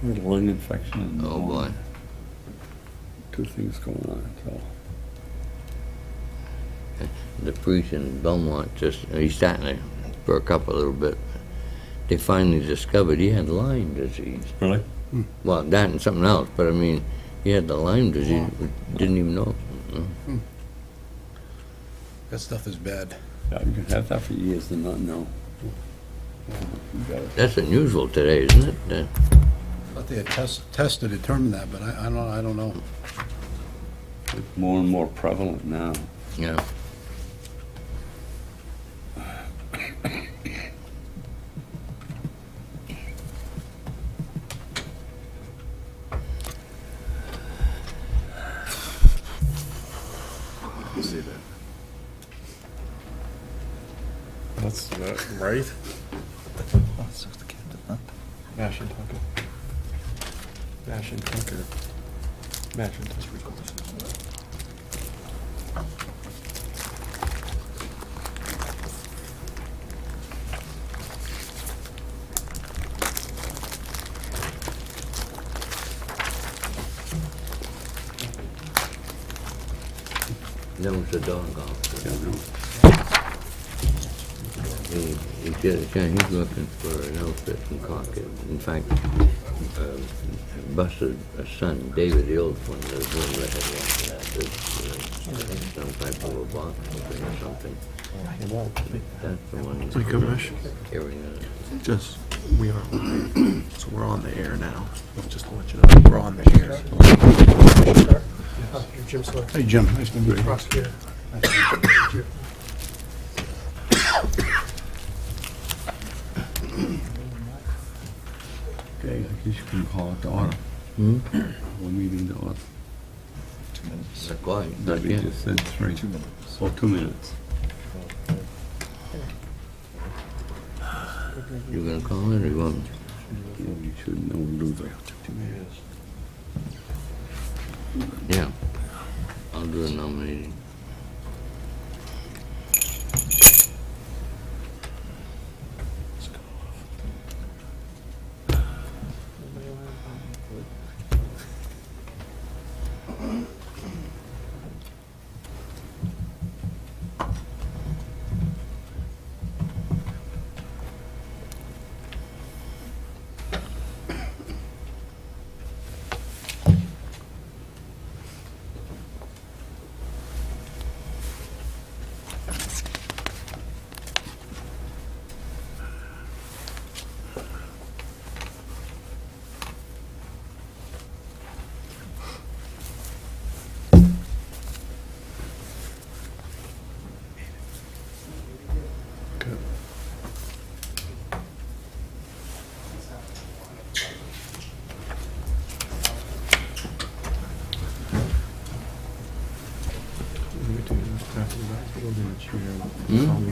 Little lung infection and Oh, boy. two things going on, so. The priest in Belmont he's starting to perk up a little bit. They finally discovered he had Lyme disease. Really? Well, that and something else, but I mean, he had the Lyme disease, didn't even know. That stuff is bad. Yeah, you can have that for years and not know. You got it. That's unusual today, isn't it? But they had tests to determine that, but I don't know. It's more and more prevalent now. Yeah. See that? That's right. Mash and Tucker. Mash and Tucker. Mash and Tucker. That was the dog officer. Yeah, no. He's looking for an outfit in Concord. In fact, Buster's son, David, the old one, is doing right after that. There's some type of a box open or something. That's the one. So you come, Mash? Carrying on. Just, we are, so we're on the air now. Just to let you know, we're on the air. Jim Sawyer, Hey, Jim, nice to meet you. prosecutor. Okay, I guess you can call it to order. Hmm? We're meeting to order. Not quite, No, not you yet. just said 3. 2 minutes. Oh, 2 minutes. You gonna call it or you want me? Yeah, you should know we'll do that. Yeah. I'll do the nominating.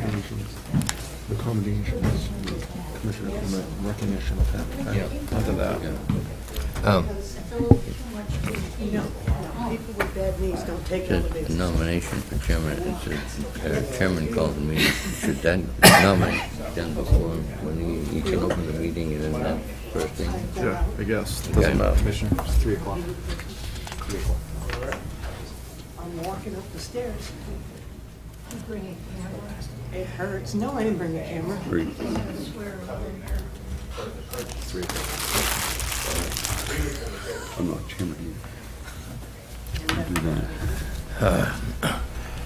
The accommodations, Commissioner, recognition of that. Yeah. Under that. People with bad knees don't take The elevators. nomination for chairman, chairman called the meeting. Should that nomination be done before, when you can open the meeting and then that first thing? Yeah, I guess. Okay. Doesn't matter, Commissioner. It's 3 o'clock. 3 o'clock. I'm walking up the stairs. You bring a camera? It hurts. No, I didn't bring a camera. 3. I swear over there. 3 o'clock. I'm not chairman here. Do that.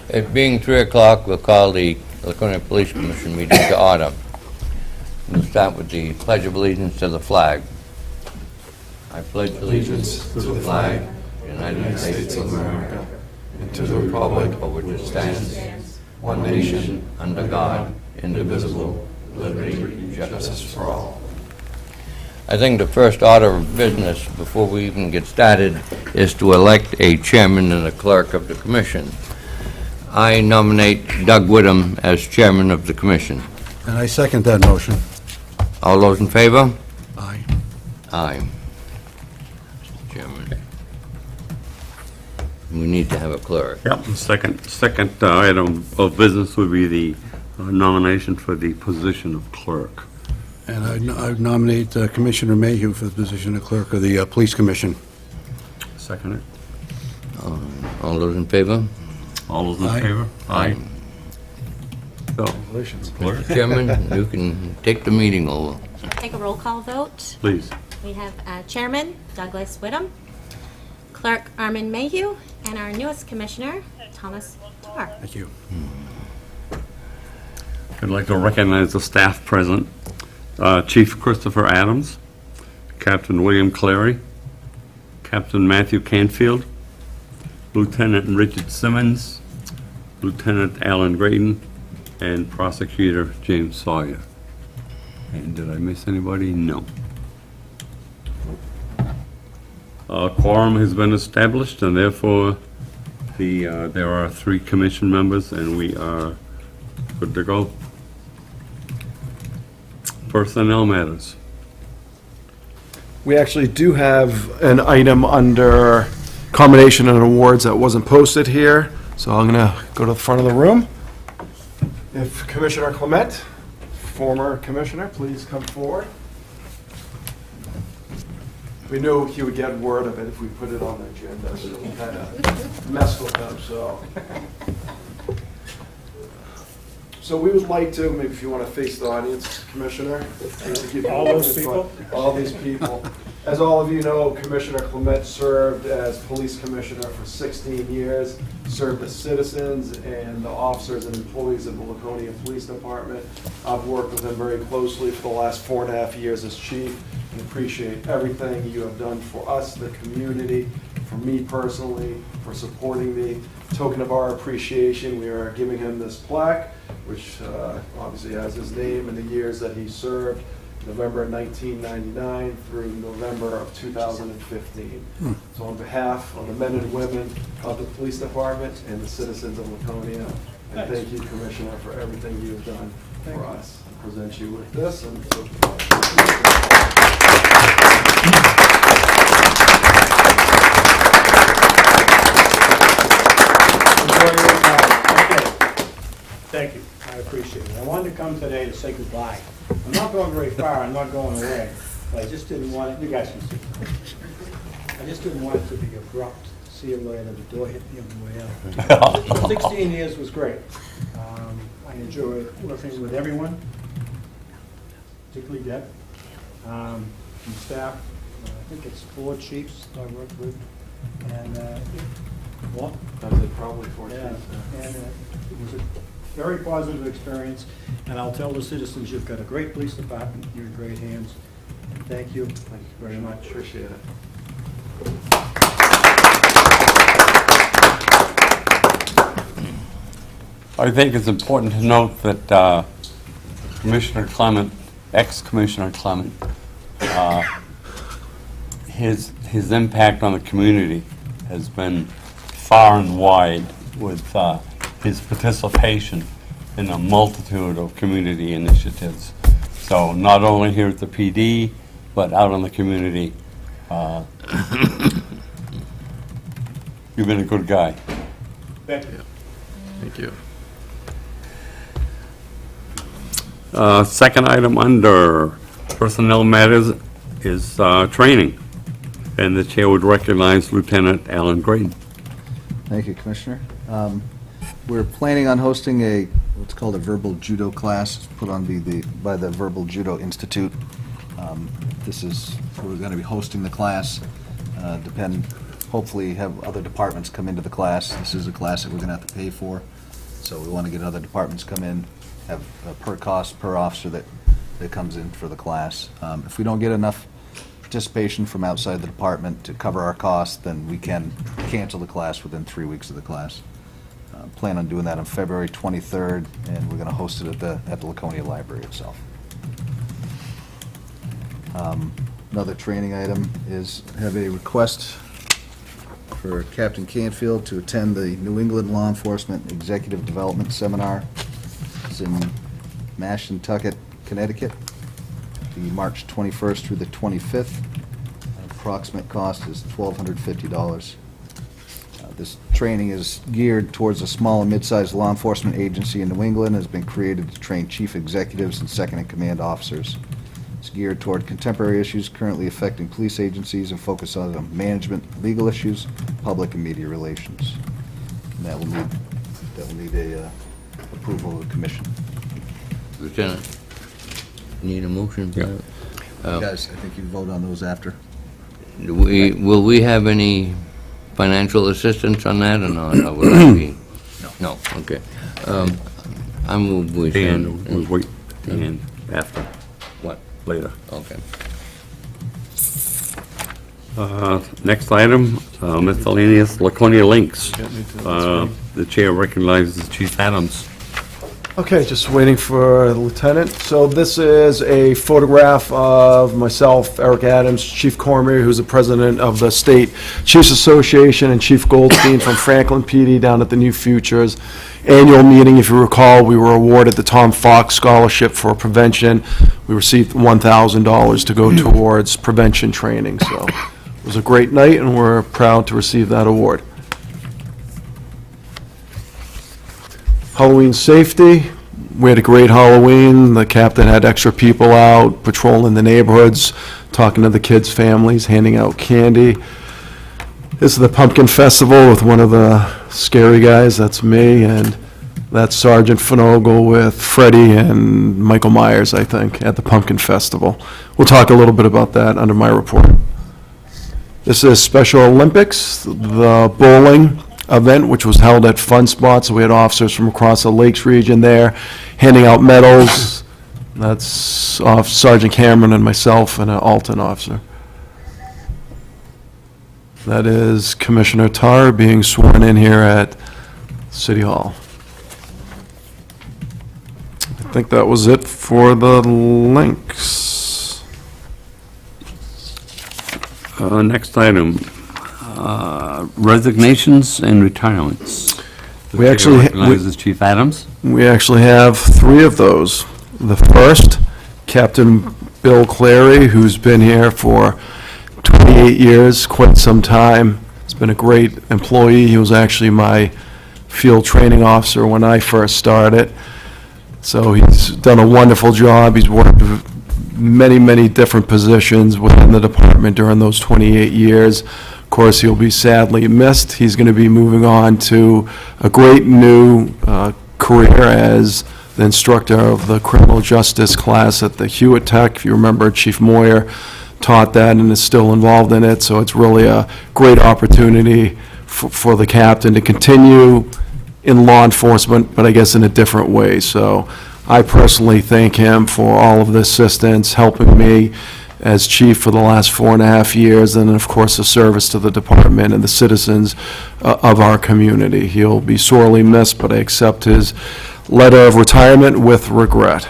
It being 3 o'clock, we'll call the Laconia Police Commission meeting to order. We'll start with the Pledge of Allegiance to the flag. I pledge allegiance to the flag of the United States of America and to the republic for which it stands, one nation, under God, indivisible, with liberty and justice for all. I think the first order of business, before we even get started, is to elect a chairman and a clerk of the commission. I nominate Doug Whittam as chairman of the commission. And I second that motion. All those in favor? Aye. Aye. Chairman. We need to have a clerk. Yep, the second item of business would be the nomination for the position of clerk. And I nominate Commissioner Mayhew for the position of clerk of the Police Commission. Second it. All those in favor? All those in Aye. favor? Aye. So, clerk, Chairman, you can take the meeting over. Take a roll call vote. please. We have Chairman Douglas Whittam, Clerk Armin Mayhew, and our newest Commissioner, Thomas Tarr. Thank you. I'd like to recognize the staff present. Chief Christopher Adams, Captain William Clary, Captain Matthew Canfield, Lieutenant Richard Simmons, Lieutenant Alan Graydon, and Prosecutor James Sawyer. And did I miss anybody? No. Quorum has been established, and therefore there are 3 commission members, and we are good to go. Personnel matters. We actually do have an item under combination and awards that wasn't posted here, so I'm going to go to the front of the room. If Commissioner Clement, former commissioner, please come forward. We knew he would get word of it if we put it on the agenda, so we kind of messed with him, so. So we would like to, maybe if you want to face the audience, Commissioner. All those people? All these people. As all of you know, Commissioner Clement served as police commissioner for 16 years, served as citizens and the officers and employees of the Laconia Police Department. I've worked with him very closely for the last 4.5 years as chief and appreciate everything you have done for us, the community, for me personally, for supporting me. Token of our appreciation, we are giving him this plaque, which obviously has his name and the years that he served, November 1999 through November of 2015. So on behalf of the men and women of the police department and the citizens of Laconia, and thank you, Commissioner, for everything you have done for us. I present you with this. And Thank you, I appreciate it. I wanted to come today to say goodbye. I'm not going very far, I'm not going away, but I just didn't want it, you guys can see. I just didn't want it to be abrupt. See you later, the door hit me on the way out. 16 years was great. I enjoyed working with everyone, particularly Deb, and staff. I think it's 4 chiefs I worked with, and, what? I said probably 14. Yeah, and it was a very positive experience, and I'll tell the citizens, you've got a great police department, you're in great hands. Thank you. Thank you very much. Appreciate it. I think it's important to note that Commissioner Clement, ex-Commissioner Clement, his impact on the community has been far and wide with his participation in a multitude of community initiatives. So not only here at the PD, but out in the community. You've been a good guy. Thank you. Thank you. Second item under personnel matters is training. And the chair would recognize Lieutenant Alan Graydon. Thank you, Commissioner. We're planning on hosting what's called a verbal judo class put on by the Verbal Judo Institute. We're going to be hosting the class. Hopefully have other departments come into the class. This is a class that we're going to have to pay for. So we want to get other departments come in, have per cost per officer that comes in for the class. If we don't get enough participation from outside the department to cover our costs, then we can cancel the class within 3 weeks of the class. Plan on doing that on February 23rd, and we're going to host it at the Laconia Library itself. Another training item is have a request for Captain Canfield to attend the New England Law Enforcement Executive Development Seminar. It's in Mashantucket, Connecticut, the March 21st through the 25th. Approximate cost is $1,250. This training is geared towards a small and mid-sized law enforcement agency in New England. Has been created to train chief executives and second-in-command officers. It's geared toward contemporary issues currently affecting police agencies and focus on management, legal issues, public and media relations. And that will need a approval of the commission. Lieutenant, need a motion? Yeah. Guys, I think you vote on those after. Will we have any financial assistance on that or not? Or will that be? No, okay. I move we And send. we'll wait, and after, What? later. Okay. Next item, miscellaneous Laconia Links. The chair recognizes Chief Adams. Okay, just waiting for the lieutenant. So this is a photograph of myself, Eric Adams, Chief Cormier, who's the president of the State Chiefs Association, and Chief Goldstein from Franklin PD down at the New Futures annual meeting. If you recall, we were awarded the Tom Fox Scholarship for prevention. We received $1,000 to go towards prevention training. So it was a great night, and we're proud to receive that award. Halloween safety, we had a great Halloween. The captain had extra people out patrolling the neighborhoods, talking to the kids' families, handing out candy. This is the Pumpkin Festival with one of the scary guys, that's me, and that's Sergeant Finogle with Freddie and Michael Myers, I think, at the Pumpkin Festival. We'll talk a little bit about that under my report. This is Special Olympics, the bowling event, which was held at Fun Spot, so we had officers from across the Lakes region there handing out medals. That's Sergeant Cameron and myself and an Alton officer. That is Commissioner Tar being sworn in here at City Hall. I think that was it for the links. Next item, resignations and retirements. The We chair actually- recognizes Chief Adams. We actually have 3 of those. The first, Captain Bill Clary, who's been here for 28 years, quite some time. He's been a great employee. He was actually my field training officer when I first started. So he's done a wonderful job. He's worked many, many different positions within the department during those 28 years. Of course, he'll be sadly missed. He's going to be moving on to a great new career as the instructor of the criminal justice class at the Hewitt Tech. If you remember, Chief Moyer taught that and is still involved in it, so it's really a great opportunity for the captain to continue in law enforcement, but I guess in a different way. So I personally thank him for all of the assistance, helping me as chief for the last 4.5 years, and of course, the service to the department and the citizens of our community. He'll be sorely missed, but I accept his letter of retirement with regret.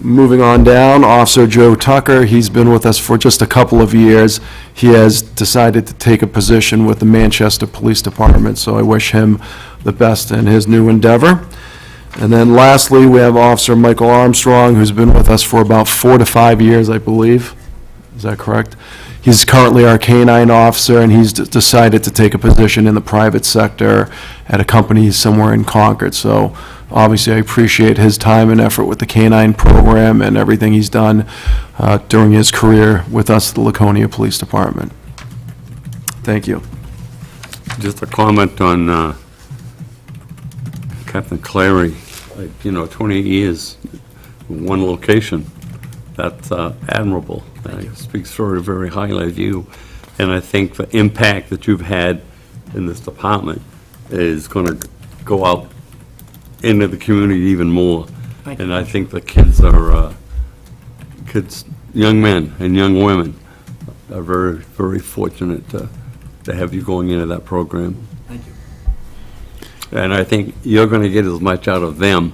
Moving on down, Officer Joe Tucker, he's been with us for just a couple of years. He has decided to take a position with the Manchester Police Department, so I wish him the best in his new endeavor. And then lastly, we have Officer Michael Armstrong, who's been with us for about 4 to 5 years, I believe. Is that correct? He's currently our K-9 officer, and he's decided to take a position in the private sector at a company somewhere in Concord. So obviously, I appreciate his time and effort with the K-9 program and everything he's done during his career with us at the Laconia Police Department. Thank you. Just a comment on Captain Clary. 28 years in one location. That's admirable. It speaks very, very highly of you. And I think the impact that you've had in this department is going to go out into the community even more. And I think the kids are, young men and young women are very, very fortunate to have you going into that program. Thank you. And I think you're going to get as much out of them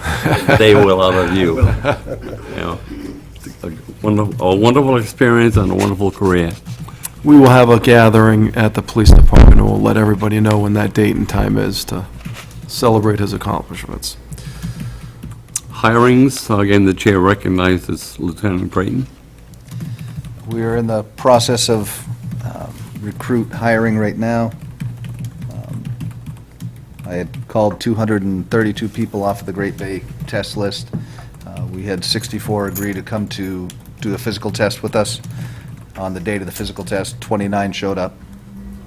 as they will out of you. You know, it's a wonderful experience and a wonderful career. We will have a gathering at the police department, and we'll let everybody know when that date and time is to celebrate his accomplishments. Hirings, again, the chair recognizes Lieutenant Brayton. We are in the process of recruit hiring right now. I had called 232 people off of the Great Bay test list. We had 64 agree to come to do the physical test with us. On the date of the physical test, 29 showed up,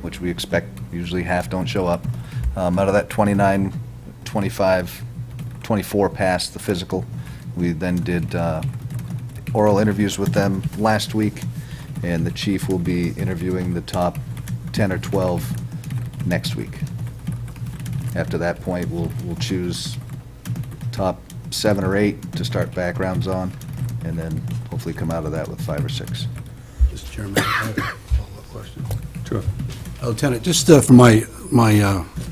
which we expect, usually half don't show up. Out of that 29, 24 passed the physical. We then did oral interviews with them last week, and the chief will be interviewing the top 10 or 12 next week. After that point, we'll choose top 7 or 8 to start backgrounds on, and then hopefully come out of that with 5 or 6. Mr. Chairman, I have a follow-up question. Sure. Lieutenant, just for my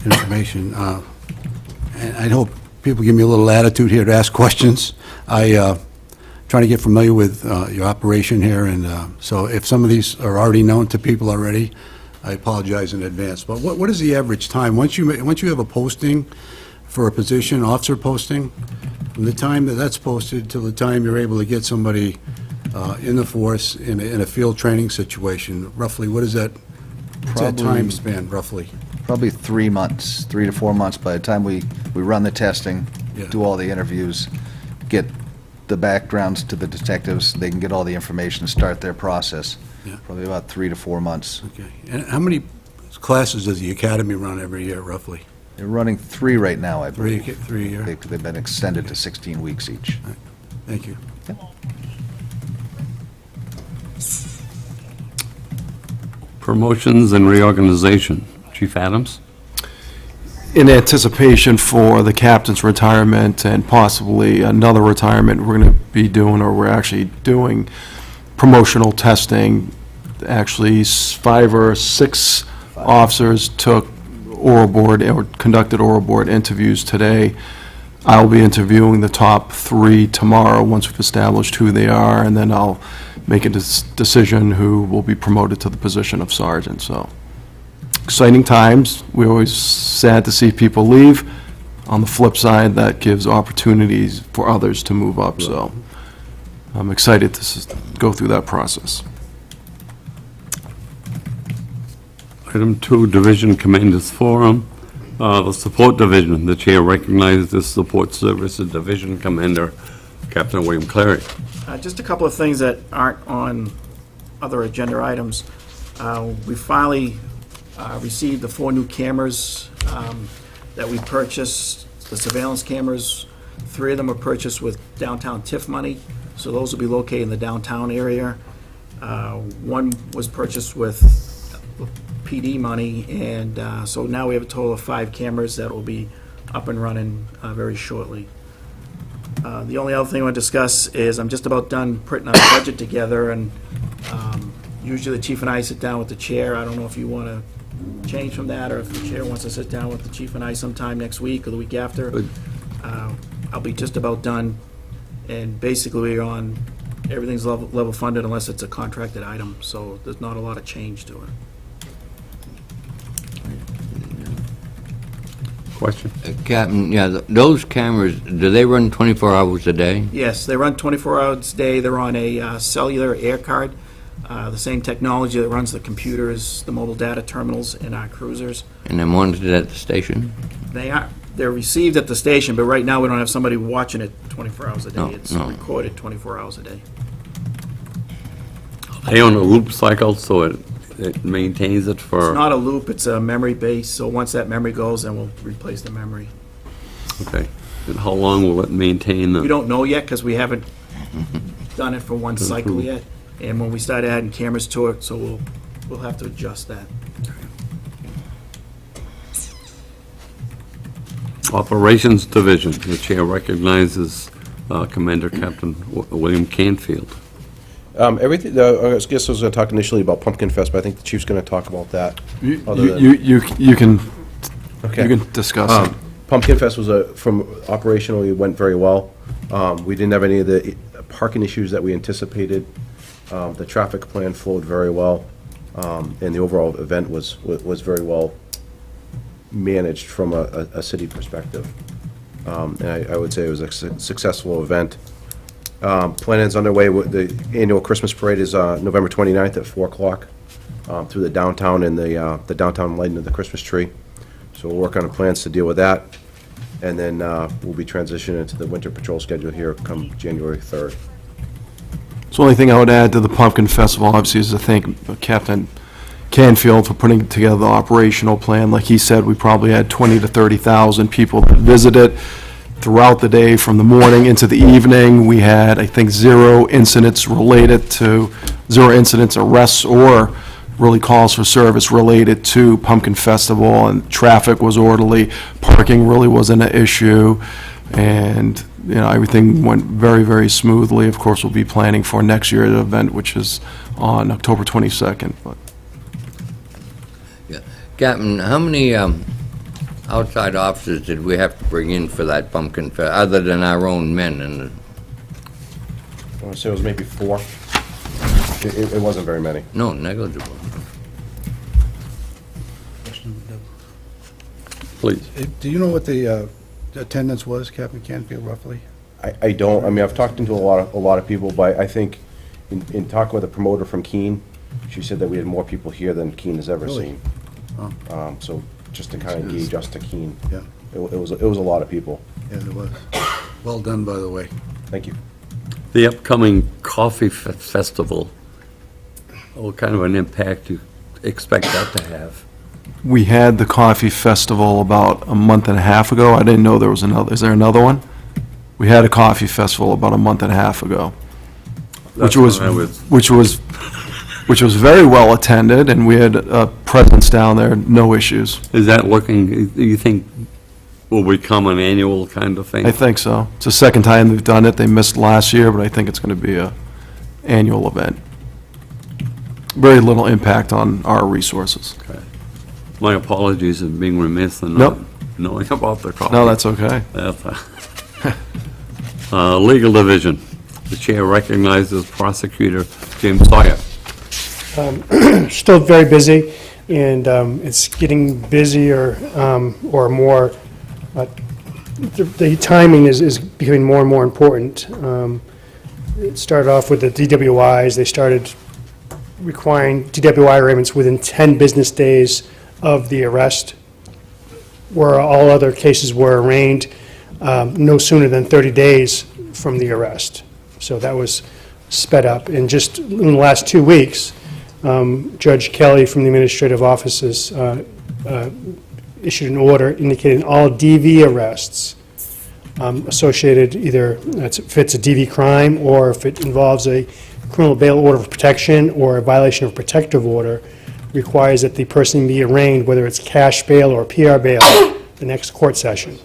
information, and I hope people give me a little latitude here to ask questions. Trying to get familiar with your operation here, and so if some of these are already known to people already, I apologize in advance. But what is the average time, once you have a posting for a position, officer posting, from the time that that's posted till the time you're able to get somebody in the force in a field training situation, roughly, what is that? What's that Probably- time span, roughly? Probably 3 months, 3 to 4 months by the time we run the testing, Yeah. do all the interviews, get the backgrounds to the detectives, they can get all the information, start their process. Yeah. Probably about 3 to 4 months. Okay. And how many classes does the academy run every year, roughly? They're running 3 right now, I Three believe. a year? They've been extended to 16 weeks each. Thank you. Promotions and reorganization. Chief Adams? In anticipation for the captain's retirement and possibly another retirement, we're going to be doing, or we're actually doing, promotional testing. Actually, 5 or 6 officers took oral board, or conducted oral board interviews today. I'll be interviewing the top 3 tomorrow, once we've established who they are, and then I'll make a decision who will be promoted to the position of sergeant, so. Exciting times. We're always sad to see people leave. On the flip side, that gives opportunities for others to move up, so I'm excited to go through that process. Item 2, Division Commanders Forum. The Support Division, the chair recognizes the Support Services Division Commander, Captain William Clary. Just a couple of things that aren't on other agenda items. We finally received the 4 new cameras that we purchased, the surveillance cameras. 3 of them were purchased with downtown TIF money, so those will be located in the downtown area. 1 was purchased with PD money, and so now we have a total of 5 cameras that will be up and running very shortly. The only other thing I want to discuss is I'm just about done putting our budget together, and usually the chief and I sit down with the chair. I don't know if you want to change from that, or if the chair wants to sit down with the chief and I sometime next week or the week after. Good. I'll be just about done, and basically we're on, everything's level funded unless it's a contracted item, so there's not a lot of change to it. Question? Captain, yeah, those cameras, do they run 24 hours a day? Yes, they run 24 hours a day. They're on a cellular air card, the same technology that runs the computers, the mobile data terminals in our cruisers. And they're monitored at the station? They're received at the station, but right now we don't have somebody watching it 24 hours a day. No, It's no. recorded 24 hours a day. They on a loop cycle, so it maintains it for... It's not a loop, it's a memory base, so once that memory goes, then we'll replace the memory. Okay. And how long will it maintain the... We don't know yet, because we haven't done it for one cycle yet, and when we start adding cameras to it, so we'll have to adjust that. Operations Division, the chair recognizes Commander Captain William Canfield. Everything, I guess I was going to talk initially about Pumpkin Fest, but I think the chief's going to talk about that. other than- You can Okay. discuss it. Pumpkin Fest was operationally went very well. We didn't have any of the parking issues that we anticipated. The traffic plan flowed very well, and the overall event was very well managed from a city perspective. And I would say it was a successful event. Planning's underway. The annual Christmas parade is November 29th at 4 o'clock through the downtown and the downtown lighting of the Christmas tree. So we'll work on plans to deal with that. and then we'll be transitioning into the winter patrol schedule here come January 3rd. So the only thing I would add to the Pumpkin Festival, obviously, is to thank Captain Canfield for putting together the operational plan. Like he said, we probably had 20 to 30,000 people that visited throughout the day, from the morning into the evening. We had, I think, zero incidents, arrests, or really calls for service related to Pumpkin Festival, and traffic was orderly, parking really wasn't an issue, and, everything went very, very smoothly. Of course, we'll be planning for next year's event, which is on October 22nd, but Captain, how many outside officers did we have to bring in for that Pumpkin Fest, other than our own men? And I want to say it was maybe 4. It wasn't very many. no, negligible. Please. Do you know what the attendance was, Captain Canfield, roughly? I don't, I mean, I've talked to a lot of people, but I think in talking with a promoter from Keene, she said that we had more people here than Keene has ever Really? seen. So just to kind of gauge us to Keene, Yeah, it was a lot of people. yeah, there was. Well done, by the way. Thank you. The upcoming coffee festival, what kind of an impact do you expect that to have? we had the coffee festival about a month and a half ago. I didn't know there was another. Is there another one? We had a coffee festival about a month and a half ago, which That's was, what I was- which was very well attended, and we had a presence down there, no issues. Is that looking, you think, will become an annual kind of thing? I think so. It's the second time they've done it. They missed last year, but I think it's going to be a annual event. Very little impact on our resources. Okay. My apologies of being remiss in Nope. not knowing about the coffee. No, that's okay. Legal Division. The chair recognizes Prosecutor Jim Sawyer. Still very busy, and it's getting busier or more, the timing is becoming more and more important. It started off with the DWIs. They started requiring DWI arraignments within 10 business days of the arrest, where all other cases were arraigned no sooner than 30 days from the arrest. So that was sped up. And just in the last 2 weeks, Judge Kelly from the administrative offices issued an order indicating all DV arrests associated either, if it's a DV crime or if it involves a criminal bail order of protection or a violation of protective order, requires that the person be arraigned, whether it's cash bail or PR bail, the next court session.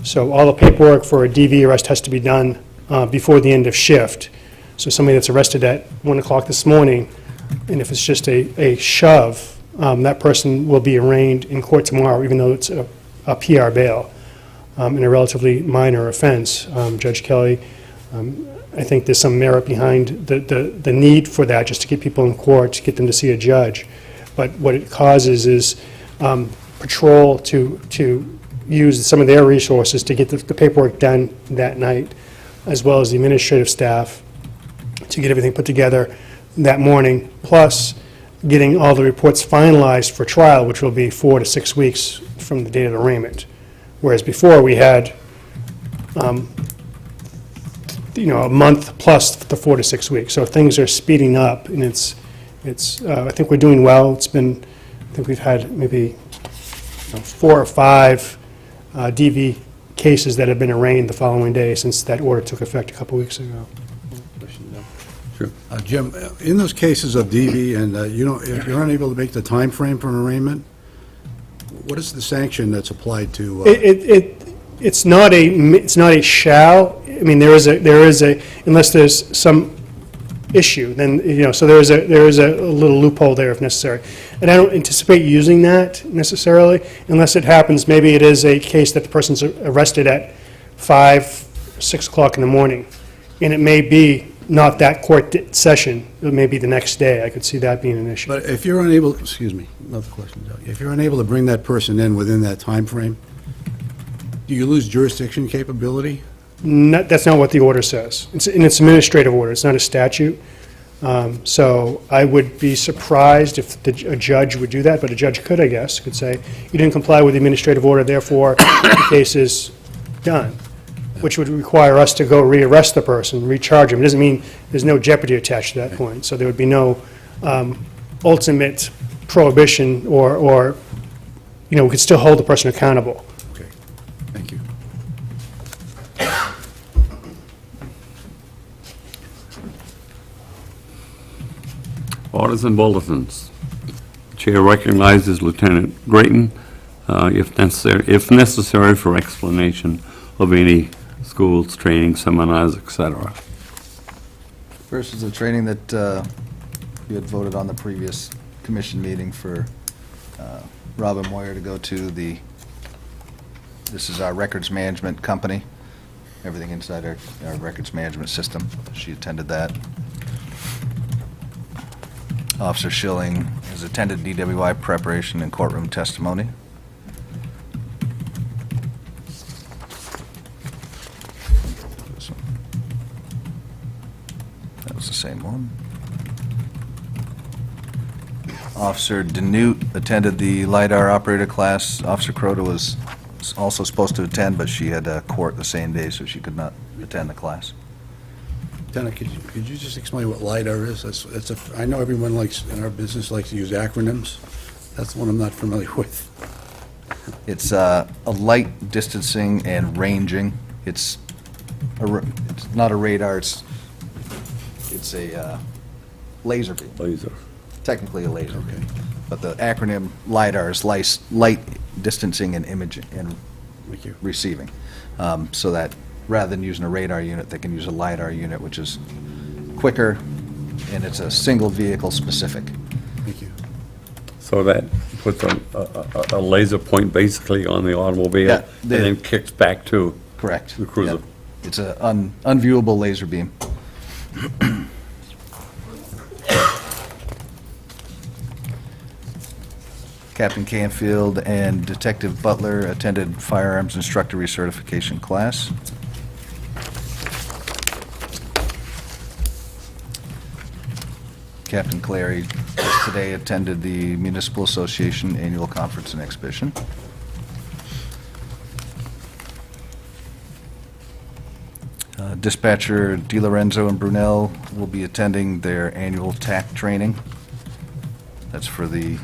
So all the paperwork for a DV arrest has to be done before the end of shift. So somebody that's arrested at 1 o'clock this morning, and if it's just a shove, that person will be arraigned in court tomorrow, even though it's a PR bail, in a relatively minor offense. Judge Kelly, I think there's some merit behind the need for that, just to get people in court, to get them to see a judge. But what it causes is patrol to use some of their resources to get the paperwork done that night, as well as the administrative staff to get everything put together that morning, plus getting all the reports finalized for trial, which will be 4 to 6 weeks from the date of arraignment. Whereas before, we had, a month plus the 4 to 6 weeks. So things are speeding up, and it's. I think we're doing well. I think we've had maybe 4 or 5 DV cases that have been arraigned the following day since that order took effect a couple weeks ago. Jim, in those cases of DV, and if you're unable to make the time frame for an arraignment, what is the sanction that's applied to? It's not a shall. I mean, there is a unless there's some issue, then so there is a little loophole there if necessary. And I don't anticipate using that necessarily unless it happens. Maybe it is a case that the person's arrested at 5, 6 o'clock in the morning, and it may be not that court session. It may be the next day. I could see that being an issue. But if you're unable, excuse me, another question, Doug. If you're unable to bring that person in within that time frame, do you lose jurisdiction capability? That's not what the order says. It's an administrative order. It's not a statute. So I would be surprised if a judge would do that, but a judge could, I guess, could say, you didn't comply with the administrative order, therefore the case is done, which would require us to go rearrest the person, recharge him. It doesn't mean there's no jeopardy attached to that point, so there would be no ultimate prohibition or, you know, we could still hold the person accountable. Okay, thank you. Orders and bulletins. Chair recognizes Lieutenant Grayton, if necessary for explanation of any schools, training, seminars, etc. First is the training that you had voted on the previous commission meeting for Robin Moyer to go to. This is our records management company, everything inside our records management system. She attended that. Officer Schilling has attended DWI preparation and courtroom testimony. That was the same one. Officer Danute attended the LiDAR operator class. Officer Crota was also supposed to attend, but she had court the same day, so she could not attend the class. Lieutenant, could you just explain what LiDAR is? I know everyone in our business likes to use acronyms. That's one I'm not familiar with. It's a light distancing and ranging. It's not a radar, it's a laser beam. Laser. Technically a laser beam. But the acronym LiDAR is light distancing and imaging and Thank you. receiving. So that rather than using a radar unit, they can use a LiDAR unit, which is quicker, and it's a single vehicle specific. Thank you. So that puts a laser point basically on the automobile Yeah, and then kicks back to Correct. the cruiser. Yep. It's an unviewable laser beam. Captain Canfield and Detective Butler attended firearms instructor recertification class. Captain Clary just today attended the Municipal Association Annual Conference and Exhibition. Dispatcher DiLorenzo and Brunel will be attending their annual TAC training. That's for the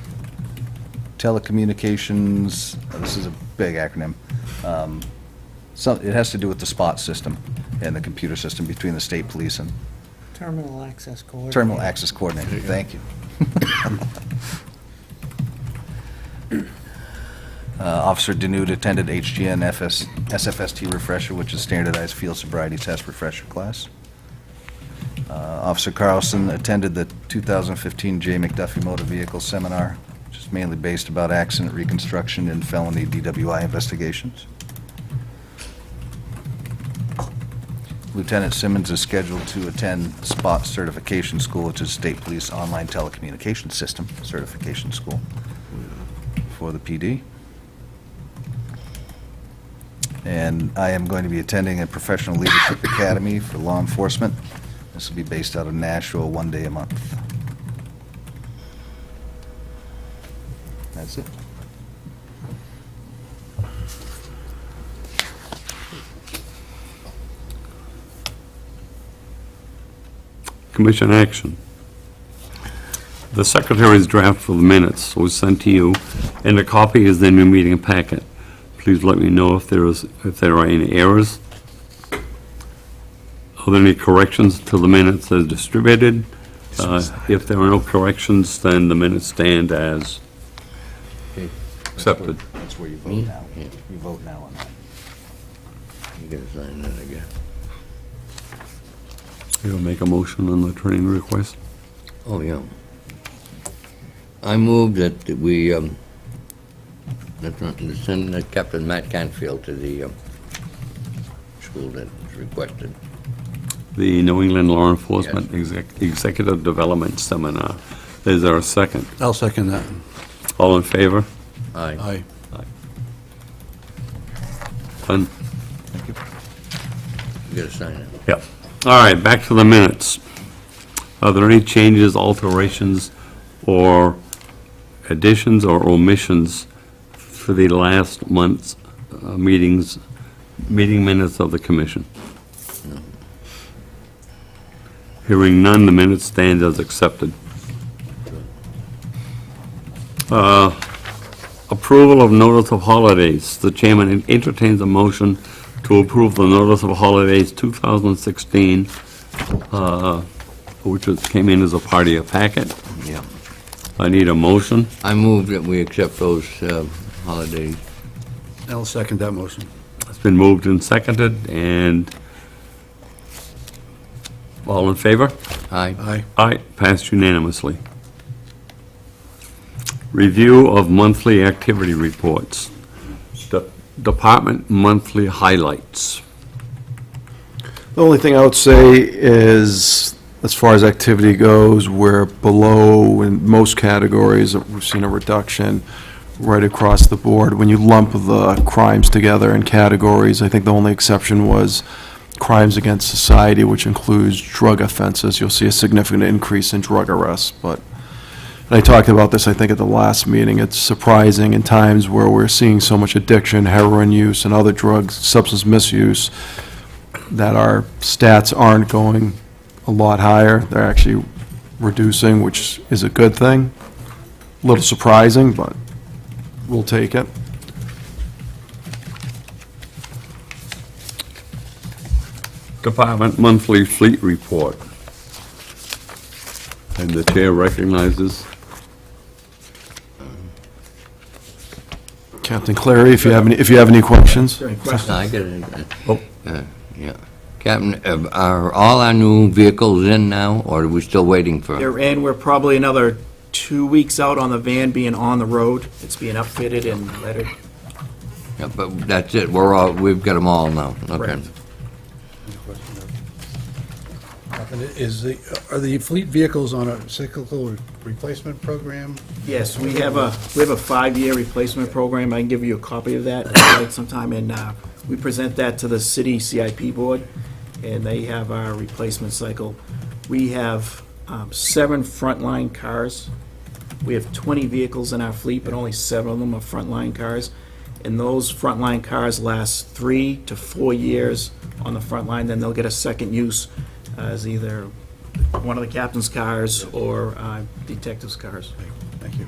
telecommunications, this is a big acronym. It has to do with the SPOT system and the computer system between the state police and Terminal access coordinator. Terminal Access Coordinator. Thank you. Officer Danute attended HGN SFST refresher, which is standardized field sobriety test refresher class. Officer Carlson attended the 2015 J. McDuffie Motor Vehicle Seminar, which is mainly based about accident reconstruction and felony DWI investigations. Lieutenant Simmons is scheduled to attend SPOT Certification School, which is State Police Online Telecommunications System Certification School for the PD. And I am going to be attending a Professional Leadership Academy for law enforcement. This will be based out of Nashville, one day a month. That's it. Commission action. The Secretary's draft for the minutes was sent to you, and a copy is in your meeting packet. Please let me know if there are any errors. Are there any corrections to the minutes as distributed? If there are no corrections, then the minutes stand as accepted. That's where you vote now. You vote now on that. You gotta sign that again. You'll make a motion on the training request? Oh, yeah. I move that we, send Captain Matt Canfield to the school that was requested. The New England Law Enforcement Executive Development Seminar. Is there a second? I'll second that. All in favor? Aye. Aye. Done? You gotta sign it. Yep. All right, back to the minutes. Are there any changes, alterations, or additions or omissions for the last month's meeting minutes of the commission? Hearing none, the minutes stand as accepted. Approval of notice of holidays. The chairman entertains a motion to approve the notice of holidays 2016, came in as a part of your packet. Yeah. I need a motion. I move that we accept those holidays. I'll second that motion. It's been moved and seconded, and all in favor? Aye. Aye. Aye, passed unanimously. Review of monthly activity reports. Department monthly highlights. The only thing I would say is, as far as activity goes, we're below in most categories. We've seen a reduction right across the board. When you lump the crimes together in categories, I think the only exception was crimes against society, which includes drug offenses. You'll see a significant increase in drug arrests, but and I talked about this, I think, at the last meeting. It's surprising in times where we're seeing so much addiction, heroin use, and other drugs, substance misuse, that our stats aren't going a lot higher. They're actually reducing, which is a good thing. A little surprising, but we'll take it. Department monthly fleet report. And the chair recognizes. Captain Clary, if you have any questions. Any questions? I get it. Oh. Yeah. Captain, are all our new vehicles in now, or are we still waiting for? They're in, we're probably another 2 weeks out on the van being on the road. It's being upfitted and lettered. Yeah, but that's it, we've got them all now. Okay. Correct. Are the fleet vehicles on a cyclical replacement program? Yes, we have a 5-year replacement program. I can give you a copy of that if you'd like sometime, and we present that to the city CIP board, and they have our replacement cycle. We have 7 frontline cars. We have 20 vehicles in our fleet, but only 7 of them are frontline cars. And those frontline cars last 3 to 4 years on the front line, then they'll get a second use as either one of the captain's cars or detective's cars. Thank you.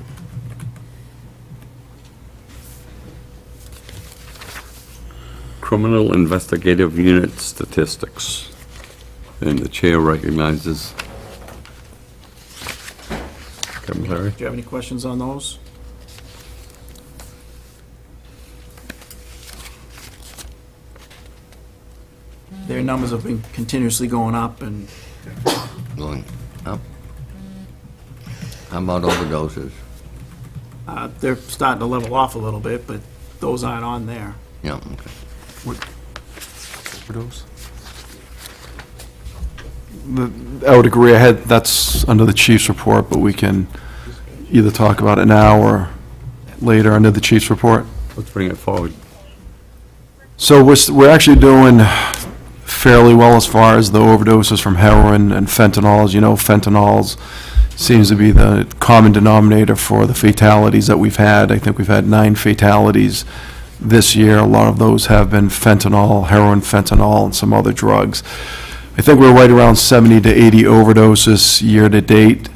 Criminal Investigative Unit statistics. And the chair recognizes. Captain Clary? Do you have any questions on those? Their numbers have been continuously going up, and Going up. How about overdoses? they're starting to level off a little bit, but those aren't on there. Yeah, okay. Overdose? I would agree. That's under the chief's report, but we can either talk about it now or later under the chief's report. Let's bring it forward. So we're actually doing fairly well as far as the overdoses from heroin and fentanyl. As you know, fentanyl seems to be the common denominator for the fatalities that we've had. I think we've had 9 fatalities this year. A lot of those have been fentanyl, heroin, fentanyl, and some other drugs. I think we're right around 70 to 80 overdoses year to date.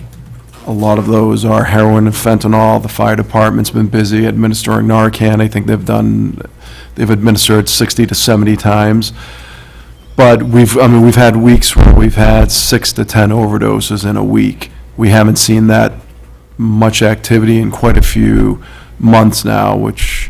A lot of those are heroin and fentanyl. The fire department's been busy administering Narcan. I think they've administered 60 to 70 times. But we've had weeks where we've had 6 to 10 overdoses in a week. We haven't seen that much activity in quite a few months now, which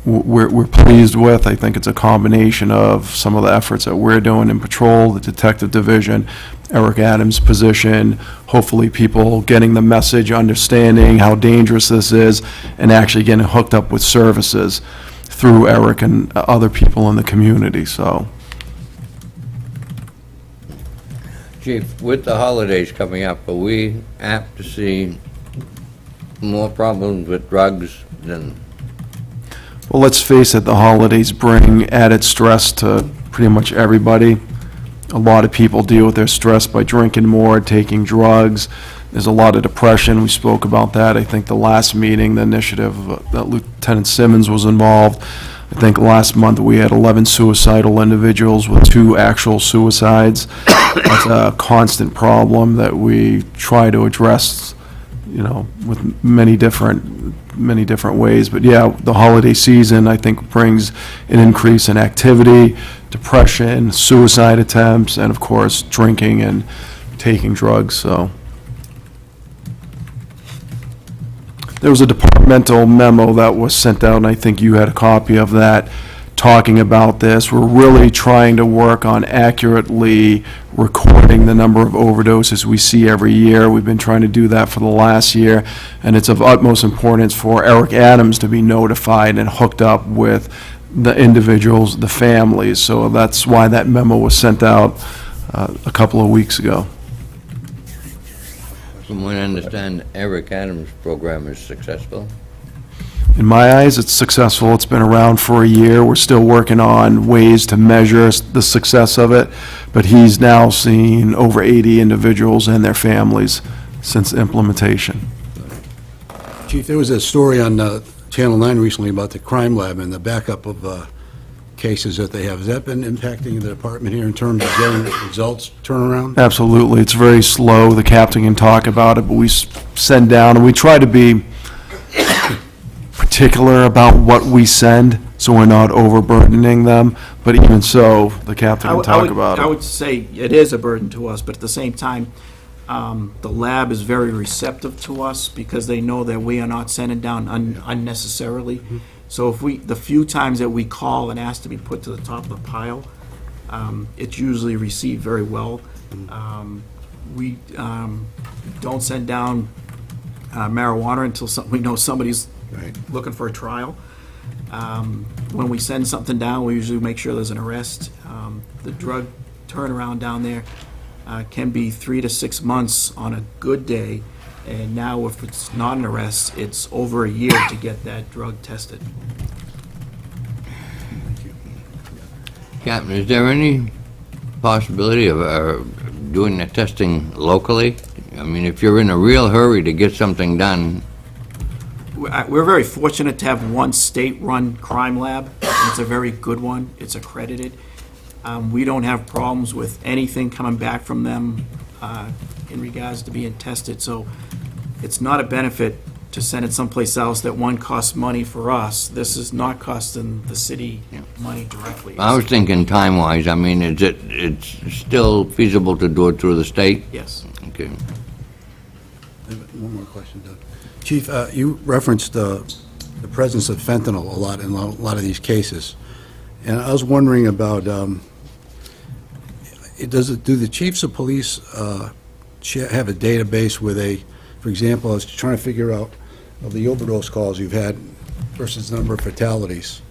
we're pleased with. I think it's a combination of some of the efforts that we're doing in patrol, the detective division, Eric Adams' position, hopefully people getting the message, understanding how dangerous this is, and actually getting hooked up with services through Eric and other people in the community, so. Chief, with the holidays coming up, are we apt to see more problems with drugs than? Well, let's face it, the holidays bring added stress to pretty much everybody. A lot of people deal with their stress by drinking more, taking drugs. There's a lot of depression. We spoke about that. I think the last meeting, the initiative, that Lieutenant Simmons was involved. I think last month we had 11 suicidal individuals with 2 actual suicides. That's a constant problem that we try to address, with many different ways. But yeah, the holiday season, I think, brings an increase in activity, depression, suicide attempts, and of course, drinking and taking drugs, so. There was a departmental memo that was sent out, and I think you had a copy of that, talking about this. We're really trying to work on accurately recording the number of overdoses we see every year. We've been trying to do that for the last year, and it's of utmost importance for Eric Adams to be notified and hooked up with the individuals, the families. So that's why that memo was sent out a couple of weeks ago. From what I understand, Eric Adams' program is successful. In my eyes, it's successful. It's been around for a year. We're still working on ways to measure the success of it, but he's now seen over 80 individuals and their families since implementation. Chief, there was a story on Channel 9 recently about the crime lab and the backup of cases that they have. Has that been impacting the department here in terms of getting results turnaround? Absolutely. It's very slow. The captain can talk about it, but we send down, and we try to be particular about what we send, so we're not overburdening them. But even so, the captain can talk about it. I would say it is a burden to us, but at the same time, the lab is very receptive to us because they know that we are not sending down unnecessarily. So if the few times that we call and ask to be put to the top of the pile, it's usually received very well. We don't send down marijuana until we know somebody's looking for a trial. When we send something down, we usually make sure there's an arrest. The drug turnaround down there can be 3 to 6 months on a good day. And now, if it's not an arrest, it's over a year to get that drug tested. Captain, is there any possibility of doing the testing locally? I mean, if you're in a real hurry to get something done. We're very fortunate to have one state-run crime lab. It's a very good one. It's accredited. We don't have problems with anything coming back from them in regards to being tested. So it's not a benefit to send it someplace else that, one, costs money for us. This is not costing the city money directly. I was thinking time-wise. I mean, it's still feasible to do it through the state? Yes. Okay. One more question, Doug. Chief, you referenced the presence of fentanyl a lot in a lot of these cases. And I was wondering about, do the chiefs of police have a database where they, for example, I was trying to figure out of the overdose calls you've had versus the number of fatalities.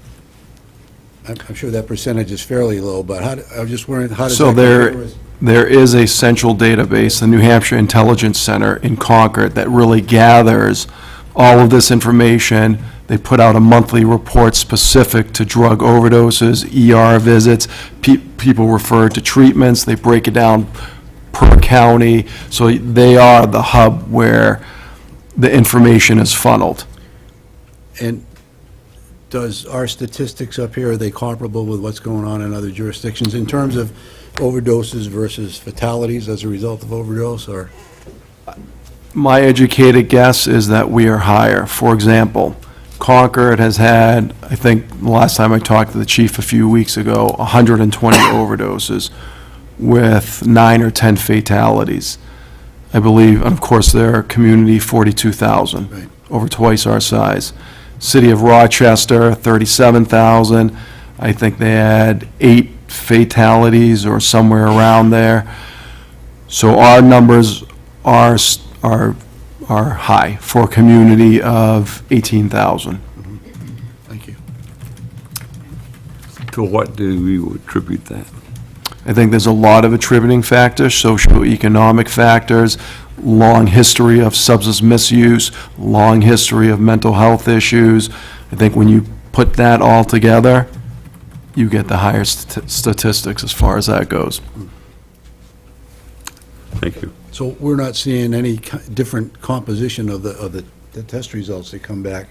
I'm sure that percentage is fairly low, but I was just wondering, how does that compare? There is a central database, the New Hampshire Intelligence Center in Concord, that really gathers all of this information. They put out a monthly report specific to drug overdoses, ER visits, people referred to treatments. They break it down per county. So they are the hub where the information is funneled. And does our statistics up here, are they comparable with what's going on in other jurisdictions in terms of overdoses versus fatalities as a result of overdose, or? My educated guess is that we are higher. For example, Concord has had, I think the last time I talked to the chief a few weeks ago, 120 overdoses with 9 or 10 fatalities. I believe, of course, their community, 42,000, Right. over twice our size. City of Rochester, 37,000. I think they had 8 fatalities or somewhere around there. So our numbers are high for a community of 18,000. Thank you. To what do you attribute that? I think there's a lot of attributing factors, socioeconomic factors, long history of substance misuse, long history of mental health issues. I think when you put that all together, you get the higher statistics as far as that goes. Thank you. So we're not seeing any different composition of the test results that come back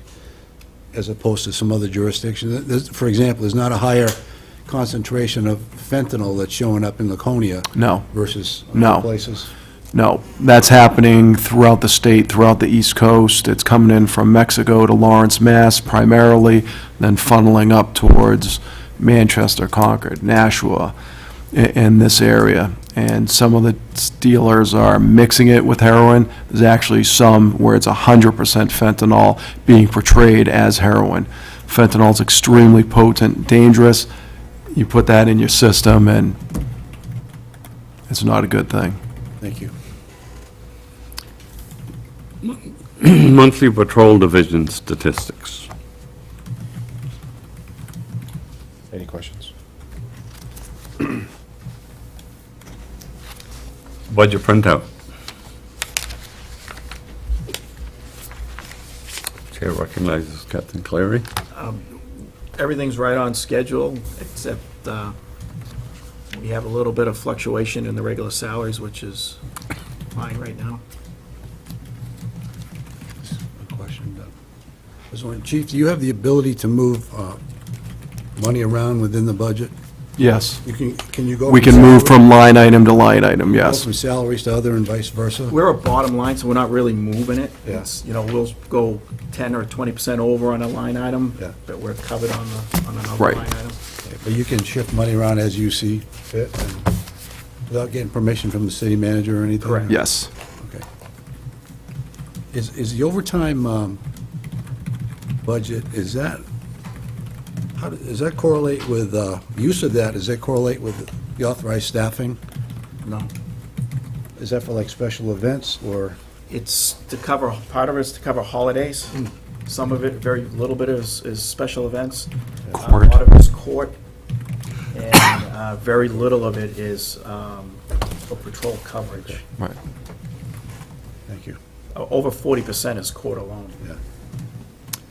as opposed to some other jurisdictions? For example, there's not a higher concentration of fentanyl that's showing up in Laconia No. versus No. other places? No, that's happening throughout the state, throughout the East Coast. It's coming in from Mexico to Lawrence, Mass. primarily, then funneling up towards Manchester, Concord, Nashua, in this area. And some of the dealers are mixing it with heroin. There's actually some where it's 100% fentanyl being portrayed as heroin. Fentanyl's extremely potent, dangerous. You put that in your system, and it's not a good thing. Thank you. Monthly patrol division statistics. Any questions? Budget printout. Chair recognizes Captain Clary. Everything's right on schedule, except we have a little bit of fluctuation in the regular salaries, which is fine right now. A question. Chief, do you have the ability to move money around within the budget? Yes. Can you go? We can move from line item to line item, Go yes. from salaries to other and vice versa? We're a bottom line, so we're not really moving it. Yeah. It's, we'll go 10 or 20% over on a line item, Yeah. but we're covered on another Right. line item. But you can shift money around as you see fit and without getting permission from the city manager or anything? Correct. Yes. Okay. Is the overtime budget, does that correlate with, use of that, does that correlate with the authorized staffing? No. Is that for like special events or? It's to cover, part of it's to cover holidays. Some of it, very little bit is special events. Court. A lot of it is court. And very little of it is for patrol coverage. Right. Thank you. Over 40% is court alone. Yeah.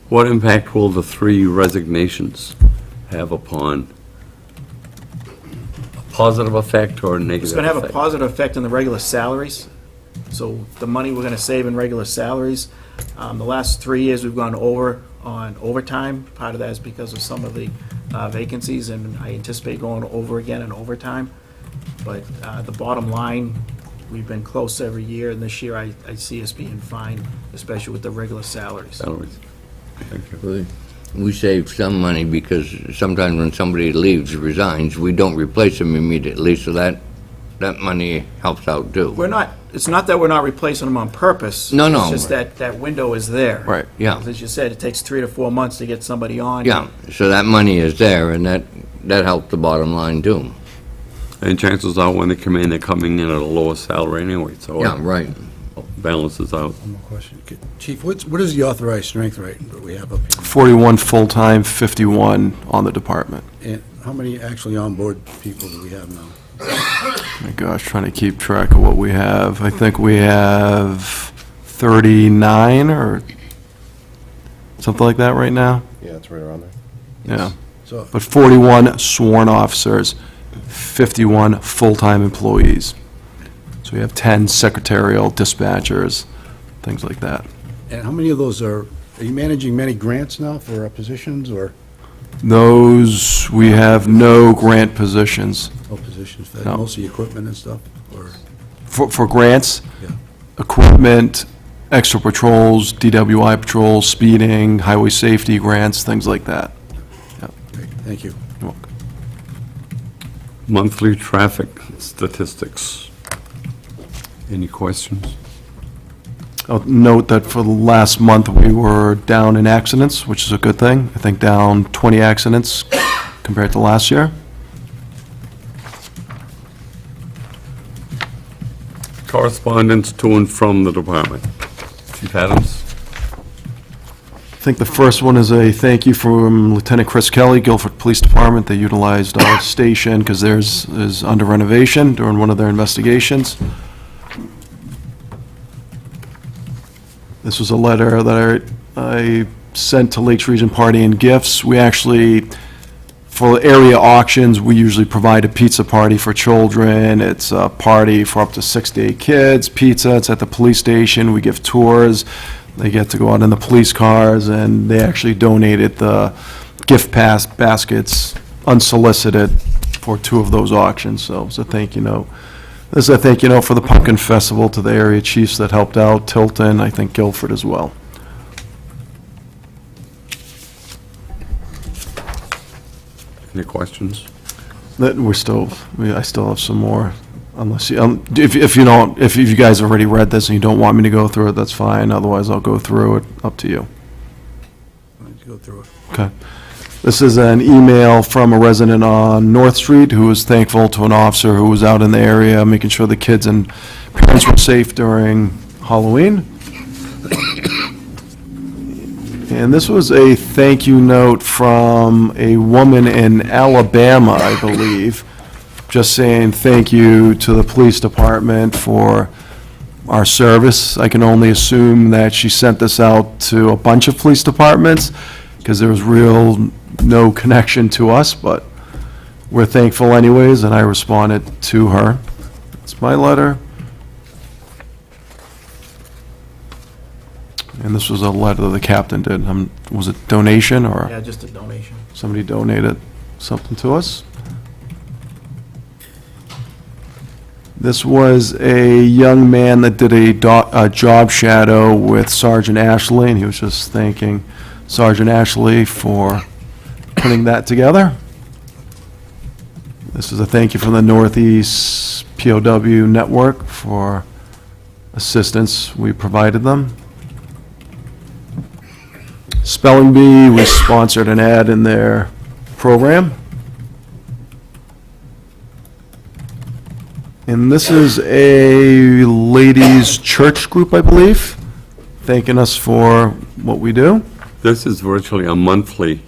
What impact will the 3 resignations have upon a positive effect or a negative effect? It's going to have a positive effect on the regular salaries. So the money we're going to save in regular salaries, the last 3 years, we've gone over on overtime. Part of that is because of some of the vacancies, and I anticipate going over again in overtime. But the bottom line, we've been close every year, and this year I see us being fine, especially with the regular salaries. Salaries. Thank you. We save some money because sometimes when somebody leaves, resigns, we don't replace them immediately, so that money helps out too. We're not, it's not that we're not replacing them on purpose. No, no. It's just that window is there. Right. Yeah. As you said, it takes 3 to 4 months to get somebody on. Yeah, so that money is there, and that helps the bottom line too. And chances are when they come in, they're coming in at a lower salary anyway, so Yeah, it right. balances out. One more question. Chief, what is the authorized strength rate that we have up here? 41 full-time, 51 on the department. And how many actually on-board people do we have now? My gosh, trying to keep track of what we have. I think we have 39 or something like that right now. Yeah, it's right around there. Yeah. So, But 41 sworn officers, 51 full-time employees. So we have 10 secretarial dispatchers, things like that. and how many of those are you managing many grants now for positions or Those, we have no grant positions. no positions? For that? No. Mostly equipment and stuff? Or, For grants, yeah, equipment, extra patrols, DWI patrols, speeding, highway safety grants, things like that. great, thank you. You're welcome. Monthly traffic statistics. Any questions? I'll note that for the last month, we were down in accidents, which is a good thing. I think down 20 accidents compared to last year. Correspondence to and from the department. Chief Adams? I think the first one is a thank you from Lieutenant Chris Kelly, Guilford Police Department. They utilized our station because theirs is under renovation during one of their investigations. This was a letter that I sent to Lakes Region Party and Gifts. We actually For area auctions, we usually provide a pizza party for children. It's a party for up to 6 to 8 kids, pizza, it's at the police station, we give tours, they get to go out in the police cars, and they actually donated the gift pass baskets unsolicited for 2 of those auctions, so it's a thank you note. This is a thank you note for the Pumpkin Festival to the area chiefs that helped out, Tilton, I think Guilford as well. Any questions? That I still have some more, unless you, if you don't, if you guys already read this and you don't want me to go through it, that's fine, otherwise I'll go through it, up to you. Why don't you go through it? Okay. This is an email from a resident on North Street who was thankful to an officer who was out in the area, making sure the kids and parents were safe during Halloween. And this was a thank you note from a woman in Alabama, I believe, just saying thank you to the police department for our service. I can only assume that she sent this out to a bunch of police departments, because there was no connection to us, but we're thankful anyways, and I responded to her. It's my letter. And this was a letter the captain did. Was it donation, or Yeah, just a donation. somebody donated something to us? This was a young man that did a job shadow with Sergeant Ashley, and he was just thanking Sergeant Ashley for putting that together. This is a thank you from the Northeast POW Network for assistance we provided them. Spelling Bee, we sponsored an ad in their program. And this is a ladies' church group, I believe, thanking us for what we do. This is virtually a monthly,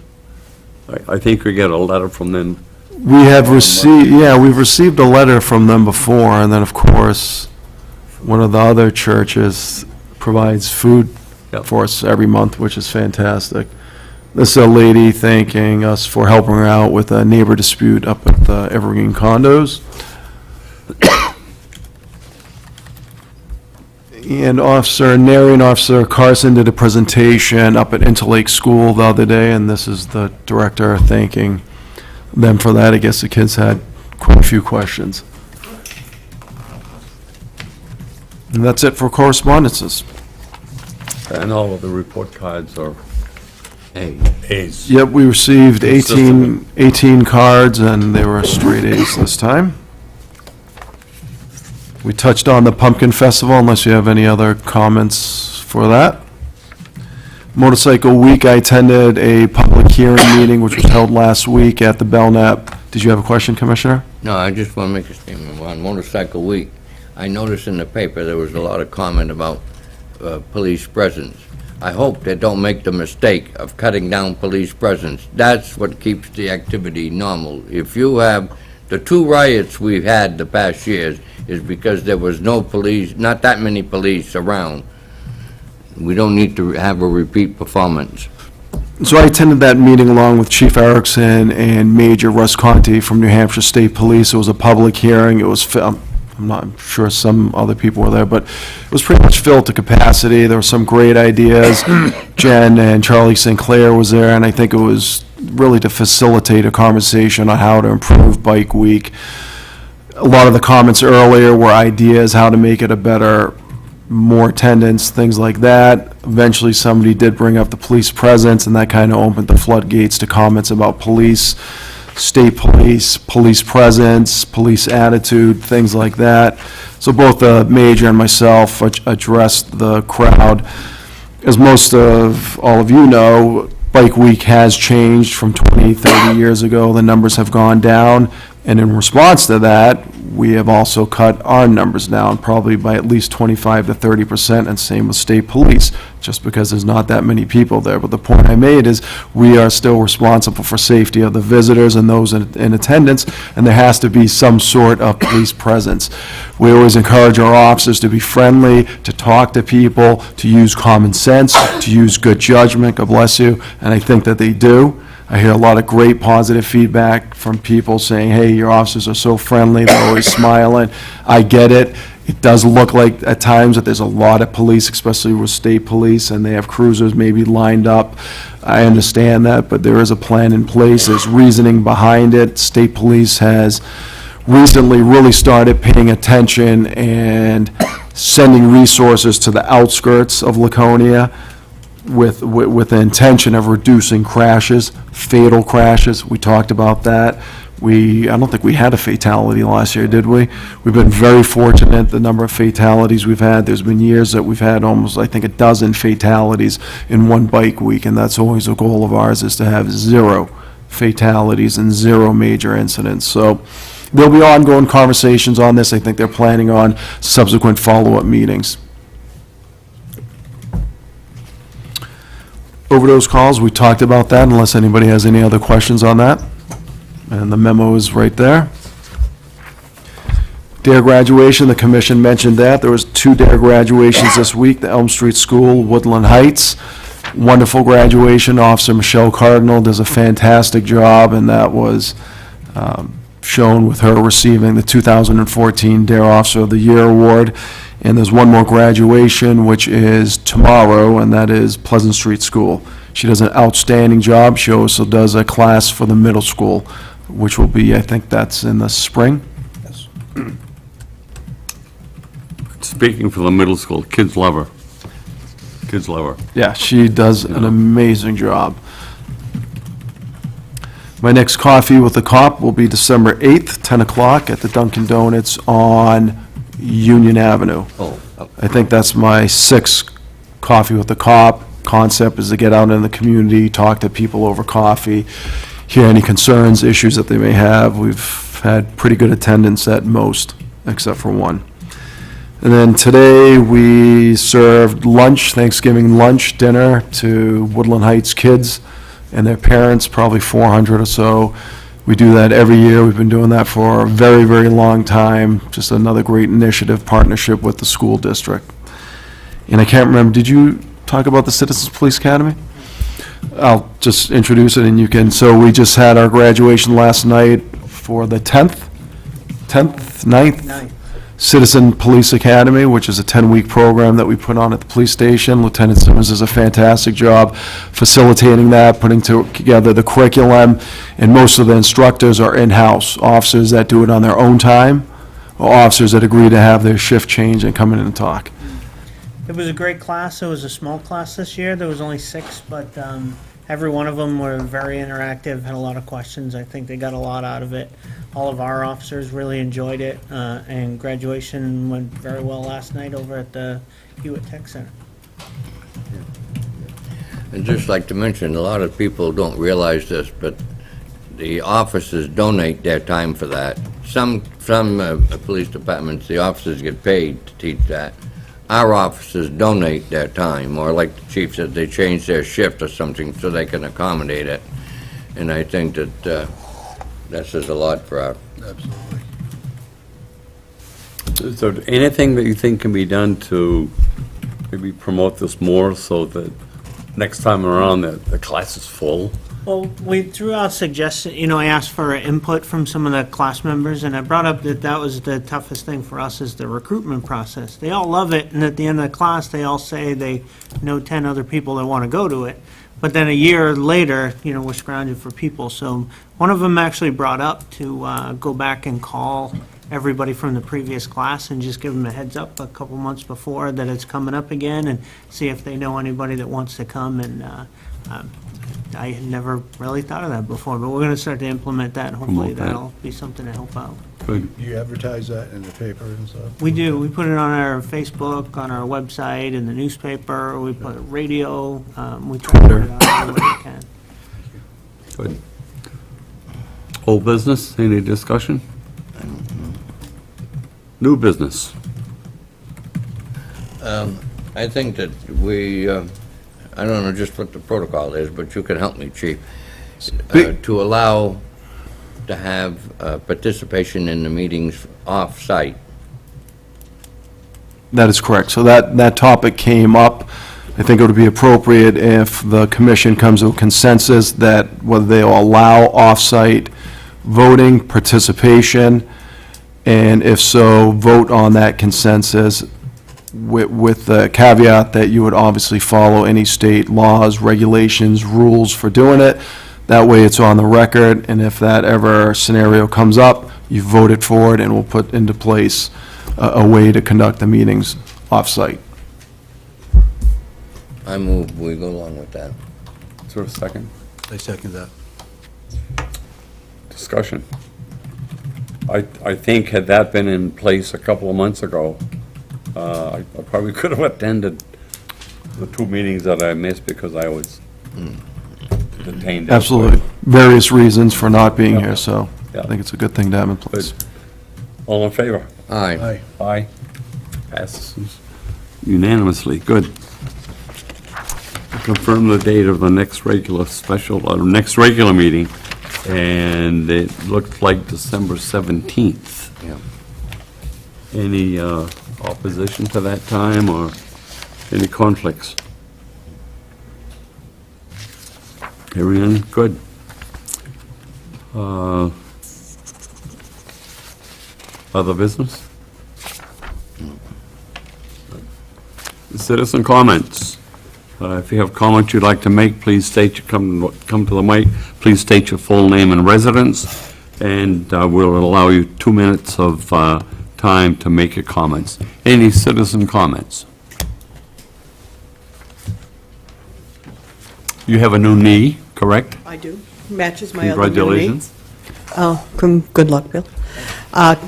I think we get a letter from them. We have received, yeah, we've received a letter from them before, and then, of course, one of the other churches provides food Yep. for us every month, which is fantastic. This is a lady thanking us for helping her out with a neighbor dispute up at the Evergreen condos. And Nary and Officer Carson did a presentation up at Interlake School the other day, and this is the director thanking them for that. I guess the kids had quite a few questions. And that's it for correspondences. And all of the report cards are A's. Yep, we received Consistently. 18 cards, and they were straight A's this time. We touched on the Pumpkin Festival, unless you have any other comments for that. Motorcycle Week, I attended a public hearing meeting, which was held last week at the Belknap. Did you have a question, Commissioner? No, I just want to make a statement. On Motorcycle Week, I noticed in the paper there was a lot of comment about police presence. I hope they don't make the mistake of cutting down police presence. That's what keeps the activity normal. If you have, the 2 riots we've had the past years is because there was no police, not that many police around. We don't need to have a repeat performance. So I attended that meeting along with Chief Erickson and Major Russ Conti from New Hampshire State Police. It was a public hearing. It was, I'm sure some other people were there, but it was pretty much filled to capacity. There were some great ideas. Jen and Charlie Sinclair was there, and I think it was really to facilitate a conversation on how to improve Bike Week. A lot of the comments earlier were ideas how to make it a better, more attendance, things like that. Eventually, somebody did bring up the police presence, and that kind of opened the floodgates to comments about police, state police, police presence, police attitude, things like that. So both the Major and myself addressed the crowd. As most of all of you know, Bike Week has changed from 20, 30 years ago. The numbers have gone down, and in response to that, we have also cut our numbers down, probably by at least 25 to 30%, and same with state police, just because there's not that many people there. But the point I made is, we are still responsible for safety of the visitors and those in attendance, and there has to be some sort of police presence. We always encourage our officers to be friendly, to talk to people, to use common sense, to use good judgment, God bless you, and I think that they do. I hear a lot of great positive feedback from people saying, hey, your officers are so friendly, they're always smiling. I get it. It does look like at times that there's a lot of police, especially with state police, and they have cruisers maybe lined up. I understand that, but there is a plan in place. There's reasoning behind it. State police has recently really started paying attention and sending resources to the outskirts of Laconia with the intention of reducing crashes, fatal crashes. We talked about that. I don't think we had a fatality last year, did we? We've been very fortunate, the number of fatalities we've had. There's been years that we've had almost, I think, a dozen fatalities in one bike week, and that's always a goal of ours, is to have 0 fatalities and 0 major incidents. So there'll be ongoing conversations on this. I think they're planning on subsequent follow-up meetings. Overdose calls, we talked about that, unless anybody has any other questions on that. And the memo is right there. DARE graduation, the commission mentioned that. There was 2 DARE graduations this week, the Elm Street School, Woodland Heights. Wonderful graduation. Officer Michelle Cardinal does a fantastic job, and that was shown with her receiving the 2014 DARE Officer of the Year Award. And there's one more graduation, which is tomorrow, and that is Pleasant Street School. She does an outstanding job. She also does a class for the middle school, which will be, I think that's in the spring. Yes. Speaking for the middle school, kids love her. Kids love her. Yeah, she does an amazing job. My next Coffee with the Cop will be December 8th, 10 o'clock at the Dunkin' Donuts on Union Avenue. Oh, I think that's my 6th Coffee with the Cop. Concept is to get out in the community, talk to people over coffee, hear any concerns, issues that they may have. We've had pretty good attendance at most, except for one. And then today, we served lunch, Thanksgiving lunch, dinner to Woodland Heights kids and their parents, probably 400 or so. We do that every year. We've been doing that for a very, very long time. Just another great initiative, partnership with the school district. And I can't remember, did you talk about the Citizens Police Academy? I'll just introduce it and you can, so we just had our graduation last night for the 9th Citizen Police Academy, which is a 10-week program that we put on at the police station. Lieutenant Simmons does a fantastic job facilitating that, putting together the curriculum, and most of the instructors are in-house, officers that do it on their own time, or officers that agree to have their shift change and come in and talk. It was a great class. It was a small class this year. There was only 6, but every one of them were very interactive, had a lot of questions. I think they got a lot out of it. All of our officers really enjoyed it, and graduation went very well last night over at the Hewitt Tech Center. I'd just like to mention, a lot of people don't realize this, but the officers donate their time for that. Some police departments, the officers get paid to teach that. Our officers donate their time, or like the chief said, they change their shift or something so they can accommodate it. And I think that that says a lot for our... Absolutely. Is there anything that you think can be done to maybe promote this more so that next time around the class is full? Well, we threw out suggestions, I asked for input from some of the class members, and I brought up that was the toughest thing for us is the recruitment process. They all love it, and at the end of the class, they all say they know 10 other people that want to go to it. But then a year later, we're scrounging for people. So one of them actually brought up to go back and call everybody from the previous class and just give them a heads up a couple months before that it's coming up again and see if they know anybody that wants to come. And I had never really thought of that before, but we're going to start to implement that, and hopefully Promote that. that'll be something to help out. Good. Do you advertise that in the paper and stuff? We do. We put it on our Facebook, on our website, in the newspaper. We put radio. We try to put it out everywhere we can. Good. Old business, any discussion? New business. I think that we, I don't know just what the protocol is, but you can help me, Chief, to allow to have participation in the meetings off-site. That is correct. So that topic came up I think it would be appropriate if the commission comes to a consensus that whether they'll allow off-site voting, participation, and if so, vote on that consensus with the caveat that you would obviously follow any state laws, regulations, rules for doing it. That way it's on the record, and if that ever scenario comes up, you voted for it, and we'll put into place a way to conduct the meetings off-site. I move we go along with that. Is there a second? I second that. Discussion. I think had that been in place a couple of months ago, I probably could have attended the 2 meetings that I missed because I was detained. Absolutely. Various reasons for not being Yeah. here, so Yeah. I think it's a good thing to have in place. Good. All in favor? Aye. Aye. Passes unanimously. Good. Confirm the date of the next next regular meeting, and it looks like December 17th. Yeah. Any opposition to that time, or any conflicts? Hearing none, good. Other business? Citizen comments. If you have comments you'd like to make, please come to the mic. Please state your full name and residence, and we'll allow you 2 minutes of time to make your comments. Any citizen comments? You have a new knee, correct? I do. Matches my other knee. Congratulations. Good luck, Bill.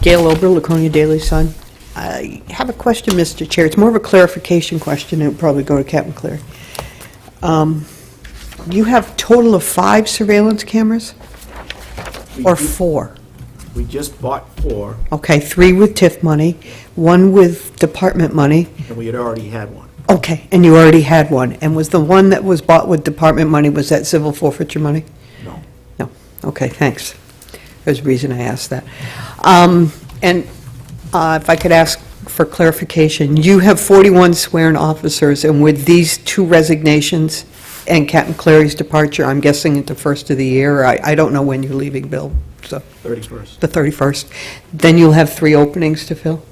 Gail Ober, Laconia Daily Sun. I have a question, Mr. Chair. It's more of a clarification question. It would probably go to Captain Cleary. You have total of 5 surveillance cameras? Or 4? We just bought 4, Okay, 3 with TIF money, 1 with department money. and we had already had one. Okay, and you already had one. And was the one that was bought with department money, was that civil forfeiture money? No. No. Okay, thanks. There's a reason I asked that. And if I could ask for clarification, you have 41 sworn officers, and with these 2 resignations and Captain Clary's departure, I'm guessing at the first of the year, I don't know when you're leaving, Bill, so, 31st. the 31st, then you'll have 3 openings to fill?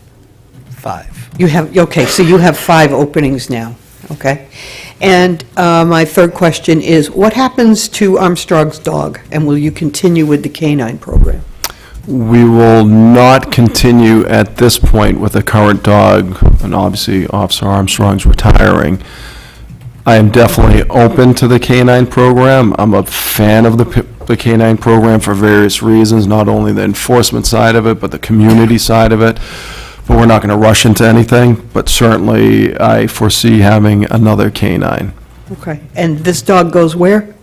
5. You have, okay, so you have 5 openings now, okay? And my third question is, what happens to Armstrong's dog, and will you continue with the canine program? We will not continue at this point with the current dog, and obviously Officer Armstrong's retiring. I am definitely open to the canine program. I'm a fan of the canine program for various reasons, not only the enforcement side of it, but the community side of it. But we're not going to rush into anything, but certainly I foresee having another canine. Okay, and this dog goes where?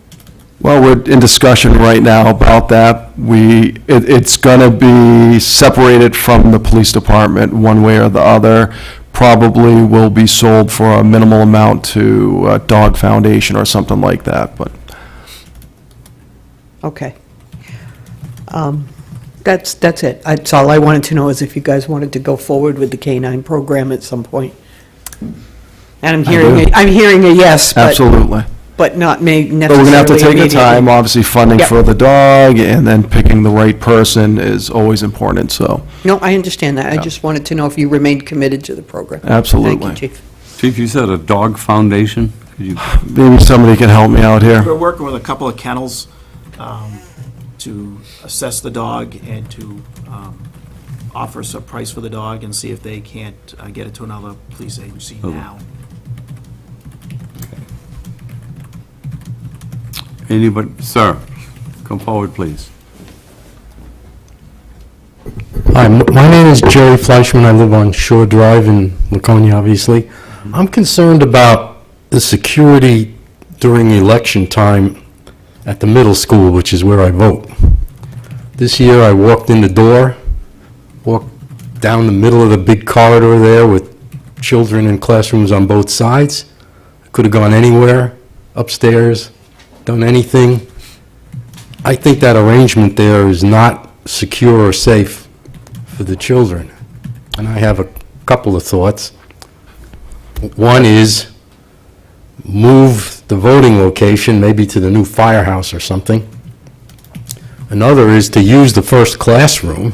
Well, we're in discussion right now about that. It's going to be separated from the police department one way or the other. Probably will be sold for a minimal amount to a dog foundation or something like that, but Okay. That's it. That's all I wanted to know, is if you guys wanted to go forward with the canine program at some point. And I'm hearing a yes, absolutely. but not necessarily But we're going to have to take the immediately. time, obviously funding Yep. for the dog, and then picking the right person is always important, so, No, I understand that. I Yeah. just wanted to know if you remained committed to the program. absolutely. Thank you, Chief. Chief, you said a dog foundation? Could you Maybe somebody can help me out here. We're working with a couple of kennels to assess the dog and to offer us a price for the dog and see if they can't get it to another police agency now. Anybody, sir, come forward, please. Hi, my name is Jerry Fleischman. I live on Shore Drive in Laconia, obviously. I'm concerned about the security during election time at the middle school, which is where I vote. This year, I walked in the door, walked down the middle of the big corridor there with children in classrooms on both sides. I could have gone anywhere, upstairs, done anything. I think that arrangement there is not secure or safe for the children. And I have a couple of thoughts. One is, move the voting location, maybe to the new firehouse or something. Another is to use the first classroom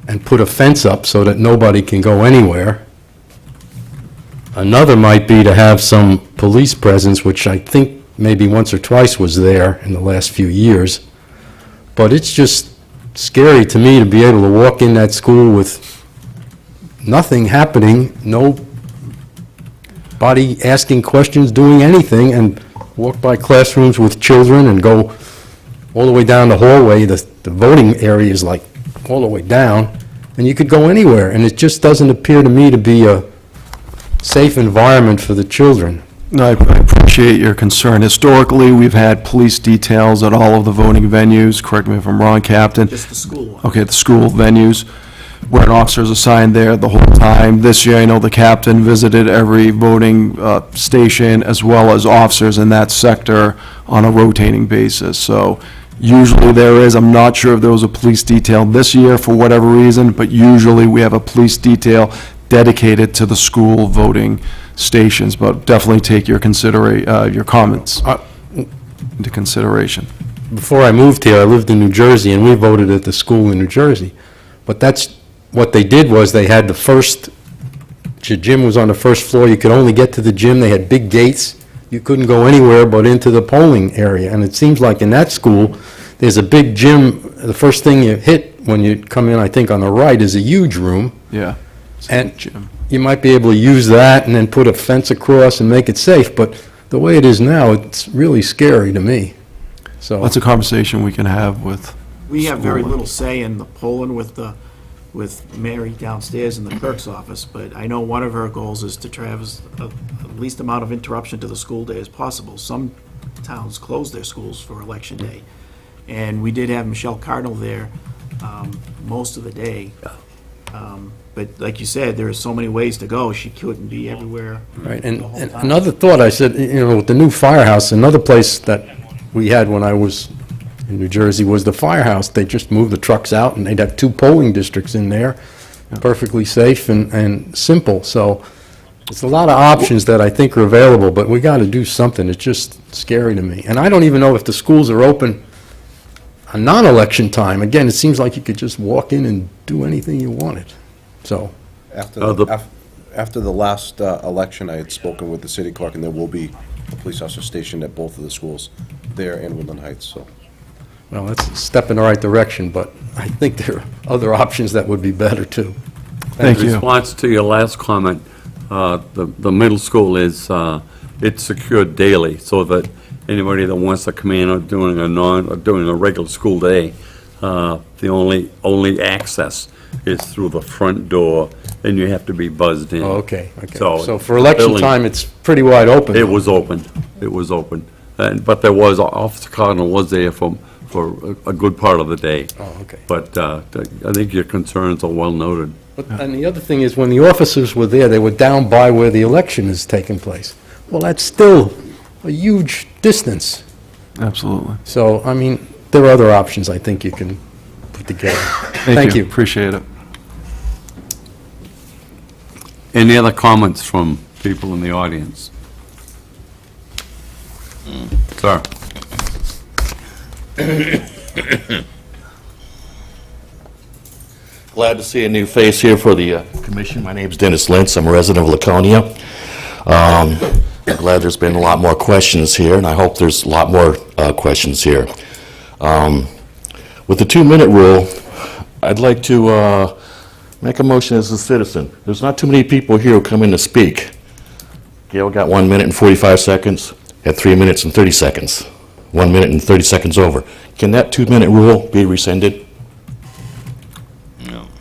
and put a fence up so that nobody can go anywhere. Another might be to have some police presence, which I think maybe once or twice was there in the last few years. But it's just scary to me to be able to walk in that school with nothing happening, nobody asking questions, doing anything, and walk by classrooms with children and go all the way down the hallway. The voting area is like all the way down, and you could go anywhere, and it just doesn't appear to me to be a safe environment for the children. No, I appreciate your concern. Historically, we've had police details at all of the voting venues. Correct me if I'm wrong, Captain. Just the school one. Okay, the school venues, where an officer is assigned there the whole time. This year, I know the captain visited every voting station, as well as officers in that sector on a rotating basis. So usually there is, I'm not sure if there was a police detail this year for whatever reason, but usually we have a police detail dedicated to the school voting stations, but definitely take your your comments into consideration. Before I moved here, I lived in New Jersey, and we voted at the school in New Jersey. But that's, what they did was they had the gym was on the first floor. You could only get to the gym. They had big gates. You couldn't go anywhere but into the polling area. And it seems like in that school, there's a big gym. The first thing you hit when you come in, I think, on the right is a huge room. Yeah. And you might be able to use that and then put a fence across and make it safe, but the way it is now, it's really scary to me. So That's a conversation we can have with. We have very school. little say in the polling with Mary downstairs in the clerk's office, but I know one of her goals is to try to have the least amount of interruption to the school day as possible. Some towns close their schools for election day, and we did have Michelle Cardinal there most of the day. But like you said, there are so many ways to go. She couldn't be everywhere. Right, and another thought, I said, with the new firehouse, another place that we had when I was in New Jersey was the firehouse. They just moved the trucks out, and they'd have 2 polling districts in there, perfectly safe and simple. So it's a lot of options that I think are available, but we got to do something. It's just scary to me. And I don't even know if the schools are open on non-election time. Again, it seems like you could just walk in and do anything you wanted. So, After the last election, I had spoken with the city clerk, and there will be a police officer stationed at both of the schools, there and Woodland Heights, so. well, that's a step in the right direction, but I think there are other options that would be better, too. Thank In you. response to your last comment, the middle school is, it's secured daily, so that anybody that wants to come in or doing a regular school day, the only access is through the front door, and you have to be buzzed in. Oh, okay. So for election building- time, it's pretty wide open. It was open. But there was, Officer Cardinal was there for a good part of the day. Oh, okay. But I think your concerns are well noted. And the other thing is, when the officers were there, they were down by where the election is taking place. Well, that's still a huge distance. Absolutely. So, I mean, there are other options I think you can put together. Thank you. Appreciate it. Any other comments from people in the audience? Sir? Glad to see a new face here for the commission. My name's Dennis Lentz. I'm a resident of Laconia. I'm glad there's been a lot more questions here, and I hope there's a lot more questions here. With the 2-minute rule, I'd like to make a motion as a citizen. There's not too many people here who come in to speak. Gail got 1 minute and 45 seconds, had 3 minutes and 30 seconds. 1 minute and 30 seconds over. Can that 2-minute rule be rescinded?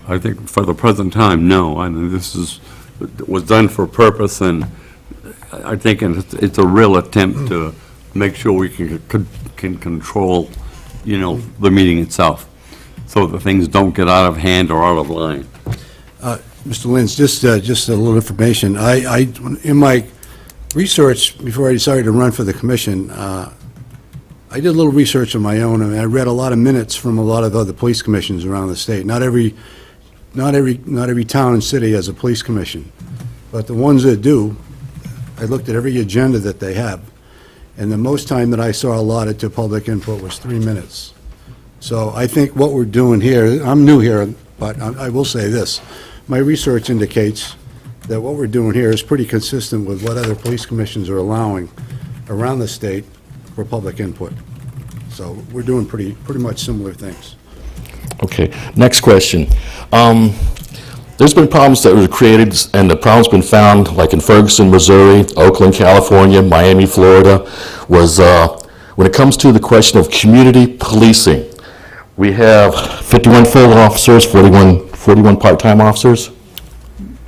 I think for the present time, no. I mean, this was done for a purpose, and I think it's a real attempt to make sure we can control, the meeting itself, so that things don't get out of hand or out of line. Mr. Lins, just a little information. In my research, before I decided to run for the commission, I did a little research on my own, and I read a lot of minutes from a lot of other police commissions around the state. Not every town and city has a police commission, but the ones that do, I looked at every agenda that they have, and the most time that I saw allotted to public input was 3 minutes. So I think what we're doing here, I'm new here, but I will say this. My research indicates that what we're doing here is pretty consistent with what other police commissions are allowing around the state for public input. So we're doing pretty much similar things. Okay, next question. There's been problems that were created, and the problem's been found, like in Ferguson, Missouri, Oakland, California, Miami, Florida, was when it comes to the question of community policing. We have 51 full officers, 41 part-time officers.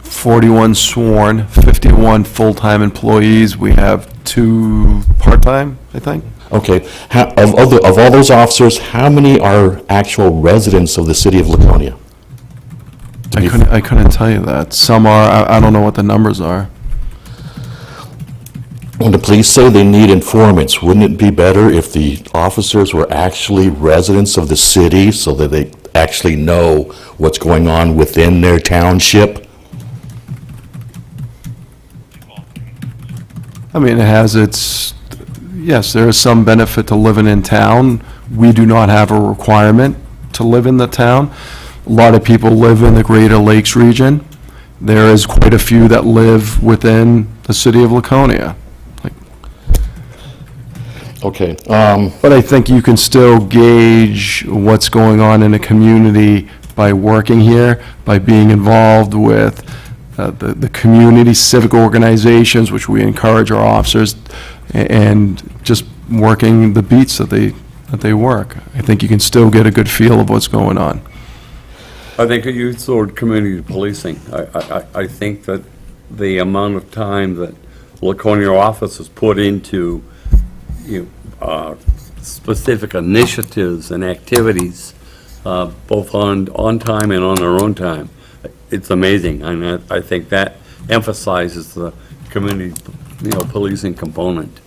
41 sworn, 51 full-time employees. We have 2 part-time, I think. Okay, of all those officers, how many are actual residents of the city of Laconia? I couldn't tell you that. Some are, I don't know what the numbers are. When the police say they need informants, wouldn't it be better if the officers were actually residents of the city so that they actually know what's going on within their township? I mean, it has its, yes, there is some benefit to living in town. We do not have a requirement to live in the town. A lot of people live in the Greater Lakes region. There is quite a few that live within the city of Laconia. Okay. But I think you can still gauge what's going on in a community by working here, by being involved with the community civic organizations, which we encourage our officers, and just working the beats that they work. I think you can still get a good feel of what's going on. I think you used the word community policing. I think that the amount of time that Laconia officers put into specific initiatives and activities, both on time and on their own time, it's amazing. And I think that emphasizes the community, policing component.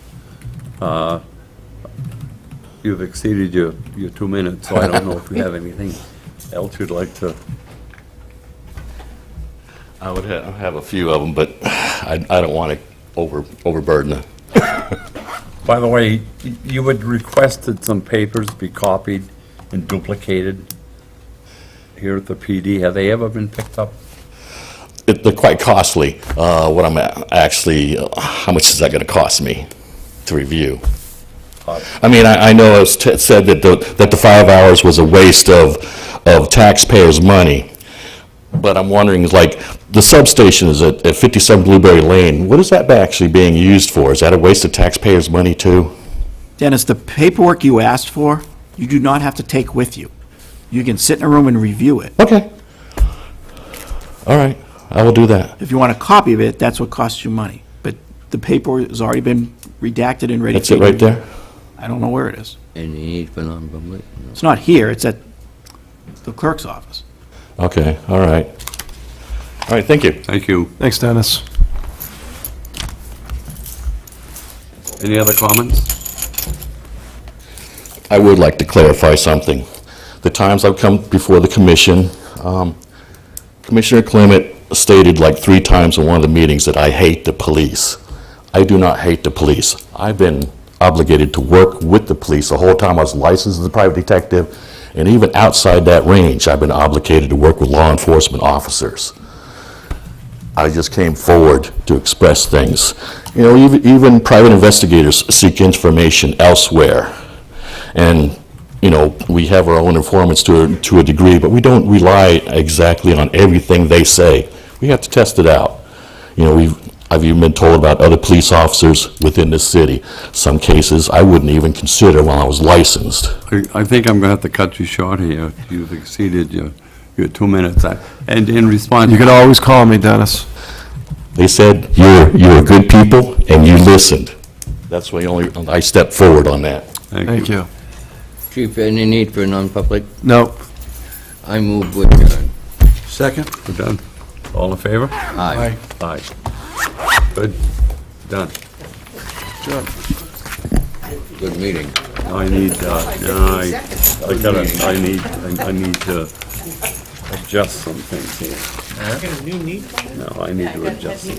You've exceeded your 2 minutes, so I don't know if you have anything else you'd like to. I would have a few of them, but I don't want to overburden it. By the way, you had requested some papers be copied and duplicated here at the PD. Have they ever been picked up? They're quite costly. What I'm actually, how much is that going to cost me to review? I mean, I know it was said that the 5 hours was a waste of taxpayers' money, but I'm wondering, like, the substation is at 57 Blueberry Lane. What is that actually being used for? Is that a waste of taxpayers' money, too? Dennis, the paperwork you asked for, you do not have to take with you. You can sit in a room and review it. Okay. All right, I will do that. If you want a copy of it, that's what costs you money. But the paper has already been redacted and ready. That's it right there? I don't know where it is. Any need for non-public? It's not here, it's at the clerk's office. Okay, all right. All right, thank you. Thank you. Thanks, Dennis. Any other comments? I would like to clarify something. The times I've come before the commission, Commissioner Clement stated like 3 times in one of the meetings that I hate the police. I do not hate the police. I've been obligated to work with the police the whole time I was licensed as a private detective, and even outside that range, I've been obligated to work with law enforcement officers. I just came forward to express things. You know, even private investigators seek information elsewhere. And, you know, we have our own informants to a degree, but we don't rely exactly on everything they say. We have to test it out. You know, I've even been told about other police officers within the city. Some cases I wouldn't even consider while I was licensed. I think I'm going to have to cut you short here. You've exceeded your 2 minutes. And in response... You can always call me, Dennis. They said, you're good people, and you listened. That's why I stepped forward on that. Thank you. Chief, any need for non-public? No. I move with adjourn. Second? We're done. All in favor? Aye. Aye. Good. Done. Good meeting. I need, I need to adjust some things here. Get a new neat. No, I need to adjust some